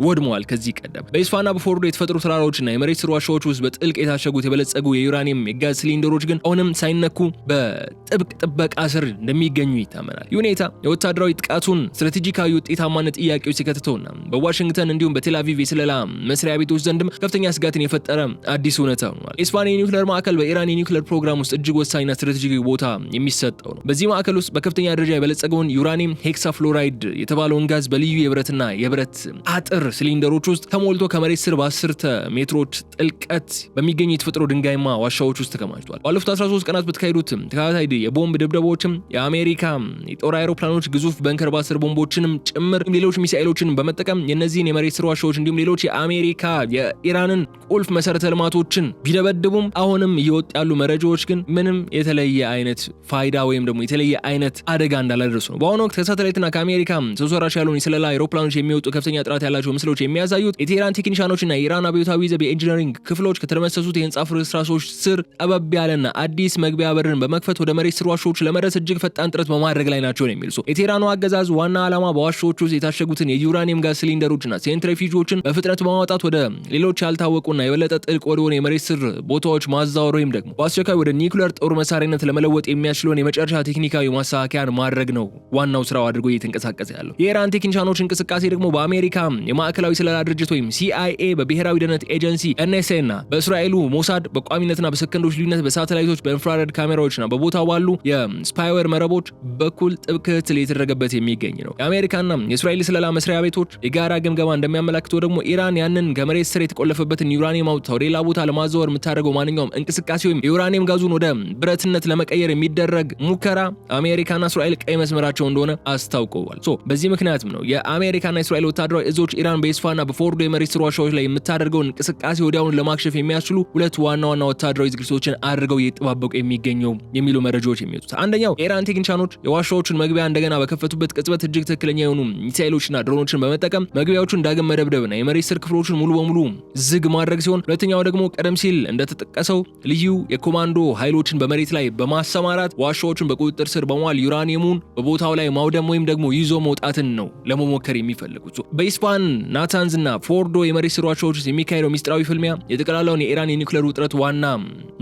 ወድመዋል። ከዚህ ቀደም በኢስፋሃንና በፎርዶ የተፈጠሩ ተራራዎችና የመሬት ስር ዋሻዎች ውስጥ በጥልቅ የታሸጉት የበለጸጉ የዩራኒየም የጋዝ ሲሊንደሮች ግን አሁንም ሳይነኩ በጥብቅ ጥበቃ ስር እንደሚገኙ ይታመናል። ይህ ሁኔታ የወታደራዊ ጥቃቱን ስትራቴጂካዊ ውጤታማነት ጥያቄዎች ሲከተተውና በዋሽንግተን እንዲሁም በቴል አቪቭ የስለላ መስሪያ ቤቶች ዘንድም ከፍተኛ ስጋትን የፈጠረ አዲስ እውነታ ሆኗል። ኢስፋሃን የኒውክሌር ማዕከል በኢራን የኒውክሌር ፕሮግራም ውስጥ እጅግ ወሳኝና ስትራቴጂካዊ ቦታ የሚሰጠው ነው። በዚህ ማዕከል ውስጥ በከፍተኛ ደረጃ የበለጸገውን ዩራኒየም ሄክሳፍሎራይድ የተባለውን ጋዝ በልዩ የብረትና የብረት አጥር ሲሊንደሮች ውስጥ ተሞልቶ ከመሬት ስር በ10 ሜትሮች ጥልቀት በሚገኙ የተፈጥሮ ድንጋይማ ዋሻዎች ውስጥ ተከማችቷል። ባለፉት 13 ቀናት በተካሄዱት ተከታታይ የቦምብ ድብደባዎችም የአሜሪካ የጦር አይሮፕላኖች ግዙፍ በንከር ባስር ቦምቦችንም ጭምር ሌሎች ሚሳኤሎችን በመጠቀም የነዚህን የመሬት ስር ዋሻዎች እንዲሁም ሌሎች የአሜሪካ የኢራንን ቁልፍ መሰረተ ልማቶችን ቢደበድቡም አሁንም እየወጡ ያሉ መረጃዎች ግን ምንም የተለየ አይነት ፋይዳ ወይም ደግሞ የተለየ አይነት አደጋ እንዳላደረሱ ነው። በአሁኑ ወቅት ከሳተላይትና ከአሜሪካ ሰው ሰራሽ ያሉን የስለላ አይሮፕላኖች የሚወጡ ከፍተኛ ጥራት ያላቸው ምስሎች የሚያሳዩት የቴህራን ቴክኒሻኖችና የኢራን አብዮታዊ ዘብ የኢንጂነሪንግ ክፍሎች ከተደመሰሱት የህንፃ ፍርስራሾች ስር ጠበብ ያለና አዲስ መግቢያ በርን በመክፈት ወደ መሬት ስር ዋሻዎች ለመድረስ እጅግ ፈጣን ጥረት በማድረግ ላይ ናቸው ነው የሚል ሰው። የቴህራኑ አገዛዝ ዋና ዓላማ በዋሻዎች ውስጥ የታሸጉትን የዩራኒየም ጋዝ ሲሊንደሮችና ሴንትሪፊውጆችን በፍጥነት በማውጣት ወደ ሌሎች ያልታወቁና የበለጠ ጥልቅ ወደሆነ የመሬት ስር ቦታዎች ማዛወር ወይም ደግሞ በአስቸኳይ ወደ ኒውክሌር ጦር መሳሪያነት ለመለወጥ የሚያስችለውን የመጨረሻ ቴክኒካዊ ማሳካያን ማድረግ ነው ዋናው ስራው አድርጎ እየተንቀሳቀሰ ያለው። የኢራን ቴክኒሻኖች እንቅስቃሴ ደግሞ በአሜሪካ የማዕከላዊ ስለላ ድርጅት ወይም CIA፣ በብሔራዊ ደህንነት ኤጀንሲ NSA እና በእስራኤሉ ሞሳድ በቋሚነትና በሰከንዶች ልዩነት በሳተላይቶች በኢንፍራሬድ ካሜራዎችና በቦታው ባሉ የስፓይዌር መረቦች በኩል ጥብቅ ክትትል የተደረገበት የሚገኝ ነው። የአሜሪካና የእስራኤል ስለላ መስሪያ ቤቶች የጋራ ግምገማ እንደሚያመላክተው ደግሞ ኢራን ያንን ከመሬት ስር የተቆለፈበትን ዩራኒየም አውጥታ ወደ ሌላ ቦታ ለማዛወር የምታደርገው ማንኛውም እንቅስቃሴ ወይም የዩራኒየም ጋዙን ወደ ብረትነት ለመቀየር የሚደረግ ሙከራ አሜሪካና እስራኤል ቀይ መስመራቸው እንደሆነ አስታውቀዋል። በዚህ ምክንያትም ነው የአሜሪካና እስራኤል ወታደራዊ እዞች ኢራን በኢስፋሃንና በፎርዶ የመሬት ስር ዋሻዎች ላይ የምታደርገውን እንቅስቃሴ ወዲያውኑ ለማክሸፍ የሚያስችሉ ሁለት ዋና ዋና ወታደራዊ ዝግጅቶችን አድርገው እየተጠባበቁ የሚገኘው የሚሉ መረጃዎች የሚወጡት። አንደኛው የኢራን ቴክኒሻኖች የዋሻዎቹን መግቢያ እንደገና በከፈቱበት ቅጽበት እጅግ ትክክለኛ የሆኑ ሚሳኤሎችና ድሮኖችን በመጠቀም መግቢያዎቹን ዳግም መደብደብና የመሬት ስር ክፍሎችን ሙሉ በሙሉ ዝግ ማድረግ ሲሆን፣ ሁለተኛው ደግሞ ቀደም ሲል እንደተጠቀሰው ልዩ የኮማንዶ ኃይሎችን በመሬት ላይ በማሰማራት ዋሻዎችን በቁጥጥር ስር በመዋል ዩራኒየሙን በቦታው ላይ ማውደም ወይም ደግሞ ይዞ መውጣትን ነው ለመሞከር የሚፈልጉት። በኢስፋሃን ናታንዝ እና ፎርዶ የመሬት ስር ዋሻዎች ውስጥ የሚካሄደው ሚስጥራዊ ፍልሚያ የጠቅላላውን የኢራን የኒውክሌር ውጥረት ዋና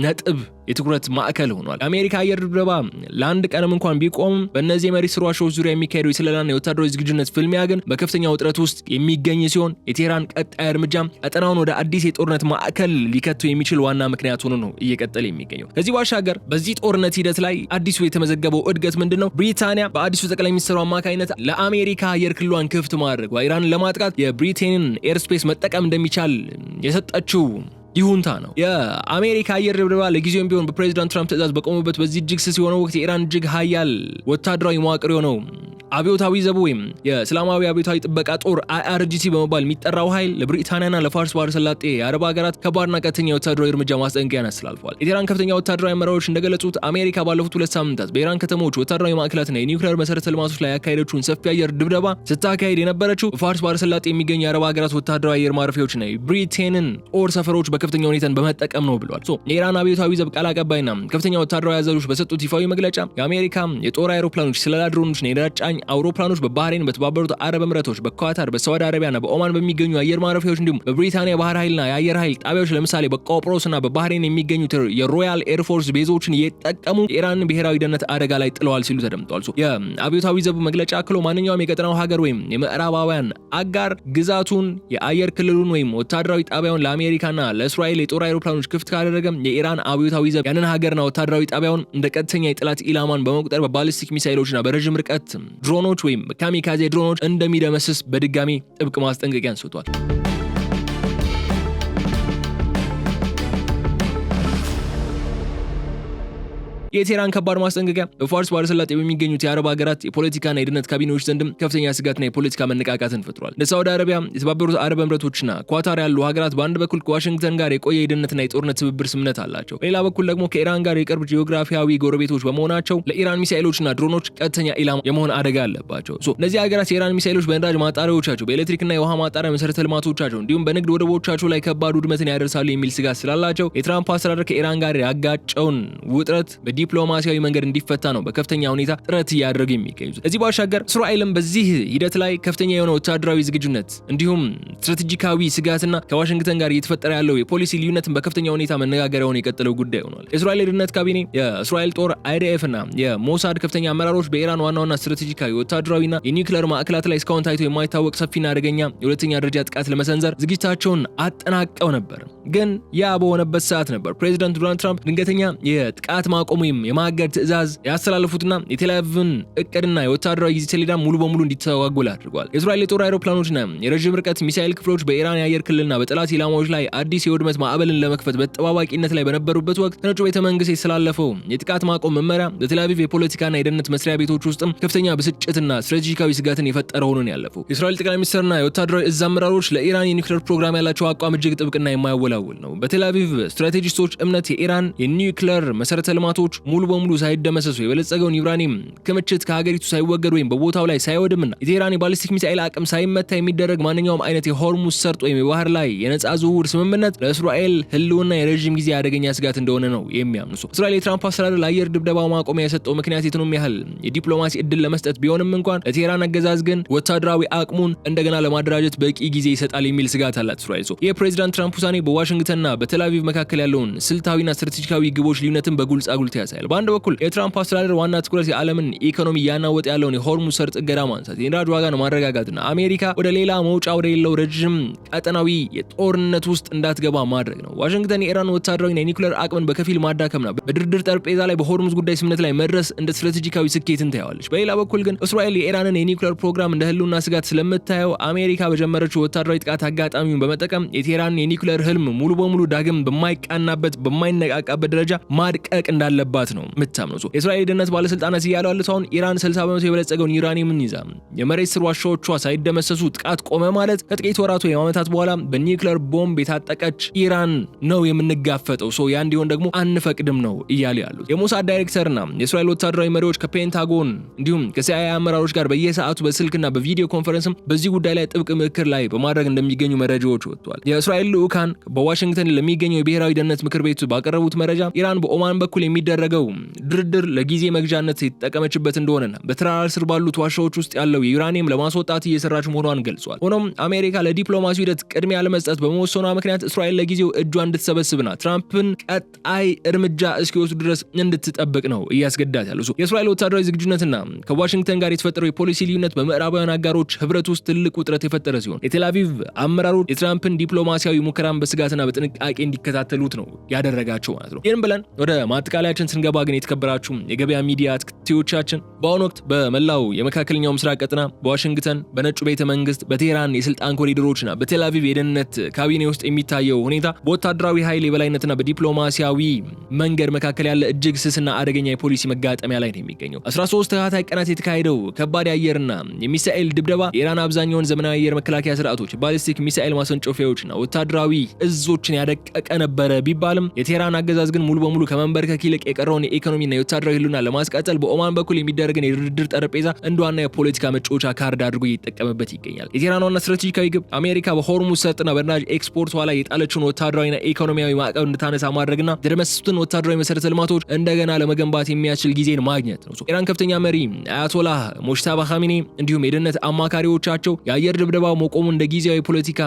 ነጥብ የትኩረት ማዕከል ሆኗል። የአሜሪካ አየር ድብደባ ለአንድ ቀንም እንኳን ቢቆምም በእነዚህ የመሬት ስር ዋሻዎች ዙሪያ የሚካሄደው የስለላና የወታደራዊ ዝግጁነት ፍልሚያ ግን በከፍተኛ ውጥረት ውስጥ የሚገኝ ሲሆን የቴህራን ቀጣይ እርምጃ ቀጠናውን ወደ አዲስ የጦርነት ማዕከል ሊከቱ የሚችል ዋና ምክንያት ሆኖ ነው እየቀጠለ የሚገኘው። ከዚህ ባሻገር በዚህ ጦርነት ሂደት ላይ አዲሱ የተመዘገበው እድገት ምንድነው? ብሪታንያ በአዲሱ ጠቅላይ ሚኒስትሩ አማካኝነት ለአሜሪካ አየር ክልሏን ክፍት ማድረግ ኢራንን ለማጥቃት የብሪቴንን ኤርስፔስ መጠቀም እንደሚቻል የሰጠችው ይሁንታ ነው። የአሜሪካ አየር ድብደባ ለጊዜውም ቢሆን በፕሬዚዳንት ትራምፕ ትዕዛዝ በቆመበት በዚህ እጅግ ስስ የሆነው ወቅት የኢራን እጅግ ሀያል ወታደራዊ መዋቅር የሆነው አብዮታዊ ዘቡ ወይም የእስላማዊ አብዮታዊ ጥበቃ ጦር IRGC በመባል የሚጠራው ኃይል ለብሪታንያና ለፋርስ ባህረ ሰላጤ የአረብ ሀገራት ከባድና ቀጥተኛ ወታደራዊ እርምጃ ማስጠንቀቂያን አስተላልፏል። የኢራን ከፍተኛ ወታደራዊ አመራሮች እንደገለጹት አሜሪካ ባለፉት 2 ሳምንታት በኢራን ከተሞች ወታደራዊ ማዕከላትና የኒውክሌር መሰረተ ልማቶች ላይ ያካሄደችውን ሰፊ አየር ድብደባ ስታካሄድ የነበረችው በፋርስ ባህረ ሰላጤ የሚገኙ የአረብ ሀገራት ወታደራዊ አየር ማረፊያዎችና የብሪቴንን ጦር ሰፈሮች በከፍተኛ ሁኔታን በመጠቀም ነው ብሏል። የኢራን አብዮታዊ ዘብ ቃል አቀባይና ከፍተኛ ወታደራዊ አዛዦች በሰጡት ይፋዊ መግለጫ የአሜሪካ የጦር አይሮፕላኖች፣ ስለላ ድሮኖችና የነዳጅ ጫኝ አውሮፕላኖች በባህሬን፣ በተባበሩት አረብ ኤምሬቶች፣ በኳታር፣ በሳውዲ አረቢያና በኦማን በሚገኙ አየር ማረፊያዎች እንዲሁም በብሪታንያ ባህር ኃይልና የአየር ኃይል ጣቢያዎች ለምሳሌ በቆጵሮስና በባህሬን የሚገኙት የሮያል ኤርፎርስ ቤዞችን እየተጠቀሙ የኢራንን ብሔራዊ ደህንነት አደጋ ላይ ጥለዋል ሲሉ ተደምጧል። የአብዮታዊ ዘቡ መግለጫ አክሎ ማንኛውም የቀጠናው ሀገር ወይም የምዕራባውያን አጋር ግዛቱን፣ የአየር ክልሉን ወይም ወታደራዊ ጣቢያውን ለአሜሪካና ለእስራኤል የጦር አይሮፕላኖች ክፍት ካደረገ የኢራን አብዮታዊ ዘብ ያንን ሀገርና ወታደራዊ ጣቢያውን እንደ ቀጥተኛ የጠላት ኢላማን በመቁጠር በባሊስቲክ ሚሳይሎችና በረዥም ርቀት ድሮኖች ወይም ካሚካዜ ድሮኖች እንደሚደመስስ በድጋሚ ጥብቅ ማስጠንቀቂያ አንስቷል። የቴህራን ከባድ ማስጠንቀቂያ በፋርስ ባህረ ሰላጤ በሚገኙት የአረብ ሀገራት የፖለቲካና የደህንነት ካቢኔዎች ዘንድም ከፍተኛ ስጋትና የፖለቲካ መነቃቃትን ፈጥሯል። እንደ ሳውዲ አረቢያ፣ የተባበሩት አረብ ኤምሬቶችና ኳታር ያሉ ሀገራት በአንድ በኩል ከዋሽንግተን ጋር የቆየ የደህንነትና የጦርነት ትብብር ስምምነት አላቸው። በሌላ በኩል ደግሞ ከኢራን ጋር የቅርብ ጂኦግራፊያዊ ጎረቤቶች በመሆናቸው ለኢራን ሚሳኤሎችና ድሮኖች ቀጥተኛ ኢላማ የመሆን አደጋ አለባቸው። እነዚህ ሀገራት የኢራን ሚሳኤሎች በነዳጅ ማጣሪያዎቻቸው፣ በኤሌክትሪክና የውሃ ማጣሪያ መሰረተ ልማቶቻቸው እንዲሁም በንግድ ወደቦቻቸው ላይ ከባድ ውድመትን ያደርሳሉ የሚል ስጋት ስላላቸው የትራምፕ አስተዳደር ከኢራን ጋር ያጋጨውን ውጥረት ዲፕሎማሲያዊ መንገድ እንዲፈታ ነው በከፍተኛ ሁኔታ ጥረት እያደረጉ የሚገኙት። እዚህ ባሻገር እስራኤልም በዚህ ሂደት ላይ ከፍተኛ የሆነ ወታደራዊ ዝግጁነት እንዲሁም ስትራቴጂካዊ ስጋትና ከዋሽንግተን ጋር እየተፈጠረ ያለው የፖሊሲ ልዩነትን በከፍተኛ ሁኔታ መነጋገሪያውን የቀጠለው ጉዳይ ሆኗል። የእስራኤል የደህንነት ካቢኔ፣ የእስራኤል ጦር አይዲኤፍ እና የሞሳድ ከፍተኛ አመራሮች በኢራን ዋና ስትራቴጂካዊ ወታደራዊና የኒውክሌር ማዕከላት ላይ እስካሁን ታይቶ የማይታወቅ ሰፊና አደገኛ የሁለተኛ ደረጃ ጥቃት ለመሰንዘር ዝግጅታቸውን አጠናቀው ነበር። ግን ያ በሆነበት ሰዓት ነበር ፕሬዚዳንት ዶናልድ ትራምፕ ድንገተኛ የጥቃት ማቆም ወይም የማገድ ትዕዛዝ ያስተላለፉትና የቴልአቪቭን እቅድና የወታደራዊ ጊዜ ሰሌዳ ሙሉ በሙሉ እንዲተዋጎል አድርጓል። የእስራኤል የጦር አይሮፕላኖችና የረዥም ርቀት ሚሳኤል ክፍሎች በኢራን የአየር ክልልና በጠላት ኢላማዎች ላይ አዲስ የውድመት ማዕበልን ለመክፈት በተጠባባቂነት ላይ በነበሩበት ወቅት ከነጩ ቤተ መንግስት የተላለፈው የጥቃት ማቆም መመሪያ በቴልአቪቭ የፖለቲካና የደህንነት መስሪያ ቤቶች ውስጥም ከፍተኛ ብስጭትና ስትራቴጂካዊ ስጋትን የፈጠረ ሆኖ ነው ያለፈው። የእስራኤል ጠቅላይ ሚኒስትርና የወታደራዊ እዝ አመራሮች ለኢራን የኒውክሌር ፕሮግራም ያላቸው አቋም እጅግ ጥብቅና የማያወላውል ነው። በቴልአቪቭ ስትራቴጂስቶች እምነት የኢራን የኒውክሌር መሰረተ ልማቶች ሙሉ በሙሉ ሳይደመሰሱ የበለጸገውን ዩራኒየም ክምችት ከሀገሪቱ ሳይወገድ ወይም በቦታው ላይ ሳይወድምና የቴህራን የባሊስቲክ ሚሳኤል አቅም ሳይመታ የሚደረግ ማንኛውም አይነት የሆርሙዝ ሰርጥ ወይም የባህር ላይ የነጻ ዝውውር ስምምነት ለእስራኤል ህልውና የረዥም ጊዜ አደገኛ ስጋት እንደሆነ ነው የሚያምኑ። እስራኤል የትራምፕ አስተዳደር ለአየር ድብደባው ማቆሚያ የሰጠው ምክንያት የትኑም ያህል የዲፕሎማሲ እድል ለመስጠት ቢሆንም እንኳን ለቴህራን አገዛዝ ግን ወታደራዊ አቅሙን እንደገና ለማደራጀት በቂ ጊዜ ይሰጣል የሚል ስጋት አላት እስራኤል። የፕሬዚዳንት ትራምፕ ውሳኔ በዋሽንግተንና በቴልአቪቭ መካከል ያለውን ስልታዊና ስትራቴጂካዊ ግቦች ልዩነትን በግልጽ አጉልቶ ያሳያል። በአንድ በኩል የትራምፕ አስተዳደር ዋና ትኩረት የዓለምን ኢኮኖሚ ያናወጠ ያለውን የሆርሙዝ ሰርጥ እገዳ ማንሳት፣ የነዳጅ ዋጋን ማረጋጋትና አሜሪካ ወደ ሌላ መውጫ ወደ ሌለው ረጅም ቀጠናዊ የጦርነት ውስጥ እንዳትገባ ማድረግ ነው። ዋሽንግተን የኢራን ወታደራዊና የኒውክሌር አቅምን በከፊል ማዳከምና በድርድር ጠረጴዛ ላይ በሆርሙዝ ጉዳይ ስምምነት ላይ መድረስ እንደ ስትራቴጂካዊ ስኬትን ታያዋለች። በሌላ በኩል ግን እስራኤል የኢራንን የኒውክሌር ፕሮግራም እንደ ህልውና ስጋት ስለምታየው አሜሪካ በጀመረችው ወታደራዊ ጥቃት አጋጣሚውን በመጠቀም የቴህራን የኒውክሌር ህልም ሙሉ በሙሉ ዳግም በማይቃናበት በማይነቃቃበት ደረጃ ማድቀቅ እንዳለባት ነው የምታምነው። የእስራኤል የደህንነት ባለስልጣናት እያሉ ያሉት አሁን ኢራን 60% የበለጸገውን ዩራኒየምን ይዛ የመሬት ስር ዋሻዎቿ ሳይደመሰሱ ጥቃት ቆመ ማለት ከጥቂት ወራት ወይም ዓመታት በኋላ በኒውክሌር ቦምብ የታጠቀች ኢራን ነው የምንጋፈጠው። ያ እንዲሆን ደግሞ አንፈቅድም ነው እያሉ ያሉት የሞሳድ ዳይሬክተርና የእስራኤል ወታደራዊ መሪዎች ከፔንታጎን እንዲሁም ከሲአይኤ አመራሮች ጋር በየሰዓቱ በስልክና በቪዲዮ ኮንፈረንስም በዚህ ጉዳይ ላይ ጥብቅ ምክክር ላይ በማድረግ እንደሚገኙ መረጃዎች ወጥቷል። የእስራኤል ልዑካን በዋሽንግተን ለሚገኘው የብሔራዊ ደህንነት ምክር ቤት ባቀረቡት መረጃ ኢራን በኦማን በኩል የሚደረገው ድርድር ለጊዜ መግዣነት የተጠቀመችበት እንደሆነና በተራራ ስር ባሉት ዋሻዎች ውስጥ ያለው የዩራኒየም ለማስወጣት እየሰራች መሆኗን ገልጿል። ሆኖም አሜሪካ ለዲፕሎማሲው ሂደት ቅድሚያ ለመስጠት በመወሰኗ ምክንያት እስራኤል ለጊዜው እጇን እንድትሰበስብና ትራምፕን ቀጣይ እርምጃ እስኪወስዱ ድረስ እንድትጠብቅ ነው እያስገዳት ያለው። የእስራኤል ወታደራዊ ዝግጁነትና ከዋሽንግተን ጋር የተፈጠረው የፖሊሲ ልዩነት በምዕራባውያን አጋሮች ህብረት ውስጥ ትልቅ ውጥረት የፈጠረ ሲሆን የቴልአቪቭ አመራሮች የትራምፕን ዲፕሎማሲያዊ ሙከራን በስጋትና በጥንቃቄ እንዲከታተሉት ነው ያደረጋቸው ማለት ነው። ይህን ብለን ወደ ማጠቃለያችን ስንገባ ግን የተከበራችሁ የገበያ ሚዲያ ተከታታዮቻችን በአሁኑ ወቅት በመላው የመካከለኛው ምስራቅ ቀጠና በዋሽንግተን በነጩ ቤተ መንግስት በቴህራን የስልጣን ኮሪዶሮችና በቴልአቪቭ የደህንነት ካቢኔ ውስጥ የሚታየው ሁኔታ በወታደራዊ ኃይል የበላይነትና በዲፕሎማሲያዊ መንገድ መካከል ያለ እጅግ ስስና አደገኛ የፖሊሲ መጋጠሚያ ላይ ነው የሚገኘው። 13 ተከታታይ ቀናት የተካሄደው ከባድ የአየርና የሚሳኤል ድብደባ የኢራን አብዛኛውን ዘመናዊ አየር መከላከያ ስርዓቶች፣ ባሊስቲክ ሚሳኤል ማስወንጨፊያዎችና ወታደራዊ እዞችን ያደቀቀ ነበረ ቢባልም የቴህራን አገዛዝ ግን ሙሉ በሙሉ ከመንበርከክ ይልቅ የቀረውን የኢኮኖሚና የወታደራዊ ህልውና ለማስቀጠል በኦማን በኩል የሚደረግን የድርድር ጠረጴዛ እንደ ዋና የፖለቲካ መጫወቻ ካርድ አድርጎ እየተጠቀመበት ይገኛል። የቴህራን ዋና ስትራቴጂካዊ ግብ አሜሪካ በሆርሙዝ ሰርጥና በነዳጅ ኤክስፖርቷ ላይ የጣለችውን ወታደራዊና ኢኮኖሚያዊ ማዕቀብ እንድታነሳ ማድረግና የተደመሰሱትን ወታደራዊ መሰረተ ልማቶች እንደገና ለመገንባት የሚያስችል ጊዜን ማግኘት ነው። ኢራን ከፍተኛ መሪ አያቶላህ ሙጅተባ ኻሜኒ እንዲሁም የደህንነት አማካሪዎቻቸው የአየር ድብደባው መቆሙ እንደ ጊዜያዊ ፖለቲካ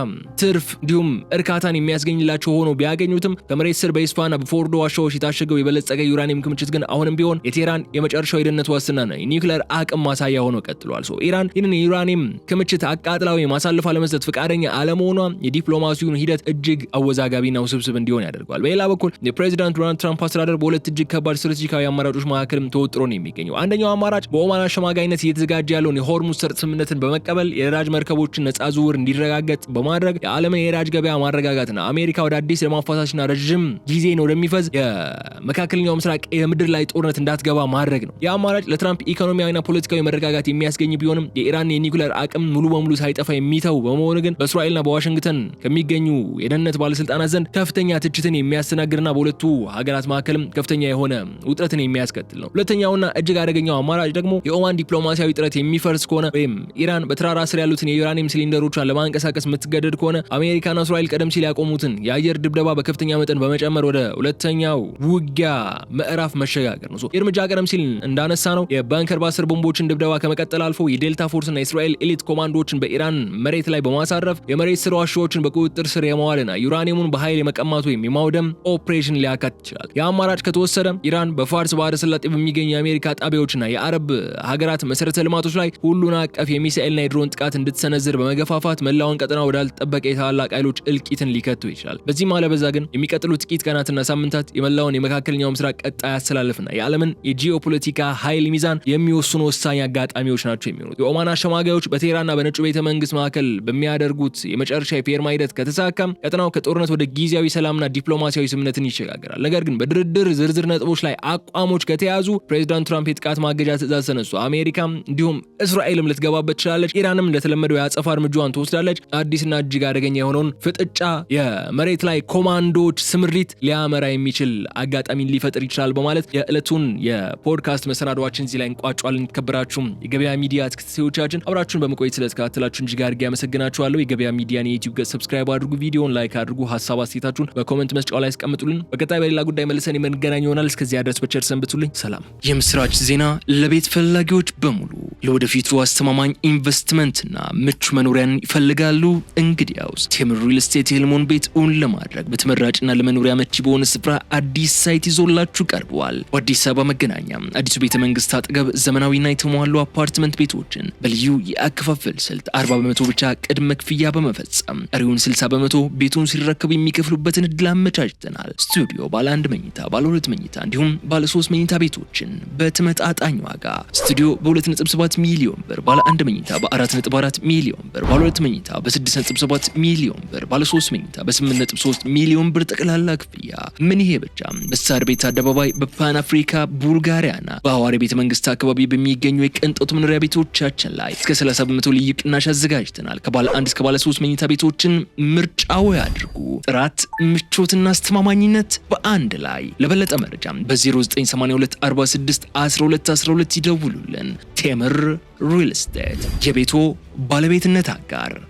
ትርፍ እንዲሁም እርካታን የሚያስገኝላቸው ሆኖ ቢያገኙትም ከመሬት ስር በኢስፋሃንና በፎርዶ ዋሻዎች የታሸገው የበለጸገ ዩራኒየም ክምችት ግን አሁንም ቢሆን የቴህራን የመጨረሻው የደህንነት ዋስትናና የኒውክሌር አቅም ማሳያ ሆኖ ቀጥሏል። ኢራን ይህንን የዩራኒየም ክምችት አቃጥላዊ ማሳለፍ ለመስጠት ፈቃደኛ አለመሆኗ የዲፕሎማሲውን ሂደት እጅግ አወዛጋቢና ውስብስብ እንዲሆን ያደርገዋል። በሌላ በኩል የፕሬዚዳንት ዶናልድ ትራምፕ አስተዳደር በሁለት እጅግ ከባድ ስትራቴጂካዊ አማራጮች መካከልም ተወጥሮ ነው የሚገኘው። አንደኛው አማራጭ በኦማን አሸማጋይነት እየተዘጋጀ ያለውን የሆርሙዝ ሰርጥ ስምምነትን በመቀበል የነዳጅ መርከቦችን ነጻ ዝውውር እንዲረጋገጥ በማድረግ የዓለምን የነዳጅ ገበያ ማረጋጋትና አሜሪካ ወደ አዲስ ለማፋሳሽና ረዥም ጊዜን ወደሚፈዝ የመካከለኛው ምስራቅ የምድር ላይ ጦርነት እንዳትገባ ማድረግ ነው። የአማራጭ ለትራምፕ ኢኮኖሚያዊና ፖለቲካዊ መረጋጋት የሚያስገኝ ቢሆንም የኢራን የኒውክሌር አቅም ሙሉ በሙሉ ሳይጠፋ የሚተው በመሆኑ ግን በእስራኤልና በዋሽንግተን ከሚገኙ የደህንነት ባለስልጣናት ዘንድ ከፍተኛ ትችትን የሚያስተናግድና በሁለቱ ሀገራት መካከልም ከፍተኛ የሆነ ውጥረትን የሚያስከትል ነው። ሁለተኛውና እጅግ አደገኛው አማራጭ ደግሞ የኦማን ዲፕሎማሲያዊ ጥረት የሚፈርስ ከሆነ ወይም ኢራን በተራራ ስር ያሉትን የዩራኒየም ሲሊንደሮቿን ለማንቀሳቀስ የምትገደድ ከሆነ አሜሪካና እስራኤል ቀደም ሲል ያቆሙትን የአየር ድብደባ በከፍተኛ መጠን በመጨመር ወደ ሁለተኛው ውጊያ ምዕራፍ መሸጋገር ነው። የእርምጃ ቀደም ሲል እንዳነሳ ነው የባንከር ባስር ቦምቦችን ድብደባ ከመቀጠል አልፎ የዴልታ ፎርስና የእስራኤል ኤሊት ኮማንዶዎችን በኢራን መሬት ላይ በማሳረፍ የመሬት ስር ዋሻዎችን በቁጥጥር ስር የማዋልና ዩራኒየሙን በኃይል የመቀማት ወይም የማውደም ኦፕሬሽን ሊያካትት ይችላል። የአማራጭ ከተወሰደ ኢራን በፋርስ ባህረ ሰላጤ በሚገኙ የአሜሪካ ጣቢያዎችና የአረብ ሀገራት መሰረተ ልማቶች ላይ ሁሉን አቀፍ የሚሳኤልና የድሮን ጥቃት እንድትሰነዝር በመገፋፋት መላውን ቀጠና ወዳልተጠበቀ የታላቅ ኃይሎች እልቂትን ሊከቱ ይችላል። በዚህ ማለበዛ ግን የሚቀጥሉት ጥቂት ቀናትና ሳምንታት የመላውን የመካከለኛው ምስራቅ ቀጣይ አሰላለፍና የዓለምን የጂኦፖለቲካ ኃይል ሚዛን የሚወስኑ ወሳኝ አጋጣሚዎች ናቸው የሚሆኑት። የኦማን አሸማጋዮች በቴህራንና በነጩ ቤተ መንግስት መካከል በሚያደርጉት የመጨረሻ የፌርማ ሂደት ከተሳካም ቀጠናው ከጦርነት ወደ ጊዜያዊ ሰላምና ዲፕሎማሲያዊ ስምምነትን ይሸጋገራል። ነገር ግን በድርድር ዝርዝር ነጥቦች ላይ አቋሞች ከተያዙ ፕሬዚዳንት ትራምፕ የጥቃት ማገጃ ትዕዛዝ ተነሱ። አሜሪካም እንዲሁም እስራኤልም ልትገባበት ትችላለች። ኢራንም እንደተለመደው የአጸፋ እርምጃዋን ትወስዳለች። አዲስና እጅግ አደገኛ የሆነውን ፍጥጫ የመሬት ላይ ኮማንዶዎች ስምሪት ሊያመራ የሚችል አጋጣሚን ሊፈጥር ይችላል በማለት የዕለቱን የፖድካስት መሰናዷችን እዚህ ላይ እንቋጫለን። የተከበራችሁም የገበያ ሚዲያ ተከታታዮቻችን አብራችሁን በመቆየት ስለተከታተላችሁን እጅግ አድርጌ አመሰግናችኋለሁ። የገበያ ሚዲያን የዩቲዩብ ገጽ ሰብስክራይብ አድርጉ፣ ቪዲዮውን ላይክ አድርጉ፣ ሀሳብ አስተያየታችሁን በኮሜንት መስጫው ላይ አስቀምጡልን። በቀጣይ በሌላ ጉዳይ መልሰን የምንገናኝ ይሆናል። እስከዚያ ድረስ በቸር ሰንብቱልኝ። ሰላም። የምስራች ዜና ለቤት ፈላጊዎች በሙሉ ለወደፊቱ አስተማማኝ ኢንቨስትመንትና ምቹ መኖሪያን ይፈልጋሉ? እንግዲያውስ ቴምር ሪል ስቴት የህልሞን ቤት እውን ለማድረግ በተመራጭና ለመኖሪያ መቺ በሆነ ስፍራ አዲስ ሳይት ይዞላችሁ ቀርበዋል። በአዲስ አበባ መገናኛ አዲሱ ቤተ መንግስት አጠገብ ዘመናዊና የተሟሉ አፓርትመንት ቤቶችን በልዩ የአከፋፈል ስልት 40% ብቻ ቅድመ ክፍያ በመፈጸም ቀሪውን 60% ቤቱን ሲረከቡ የሚከፍሉበትን እድል አመቻችተናል። ስቱዲዮ ባለ 1 መኝታ፣ ባለ 2 መኝታ እንዲሁም ባለ 3 መኝታ ቤቶችን በተመጣጣኝ ዋጋ ስቱዲዮ በ2.7 ሚሊዮን ብር፣ ባለ 1 መኝታ በ4.4 ሚሊዮን ብር፣ ባለ 2 መኝታ በ6.7 ሚሊዮን ብር፣ ባለ 3 መኝታ በ8.3 ሚሊዮን ብር ጠቅላላ ክፍያ። ምን ይሄ ብቻ! በሳር ቤት አደባባይ በፓን አፍሪካ ቡልጋሪያና በሐዋሪ ቤተ መንግስት አካባቢ በሚገኙ የቅንጦት መኖሪያ ቤቶቻችን ላይ እስከ 30% ልዩ ቅናሽ አዘጋጅተናል። ከባለ 1 እስከ ባለ 3 መኝታ ቤቶችን ምርጫው ያድርጉ። ጥራት፣ ምቾትና አስተማማኝነት በአንድ ላይ። ለበለጠ መረጃ በ0982 46 12 12 ይደውሉልን። ቴምር ሪል ስቴት የቤቶ ባለቤትነት አጋር።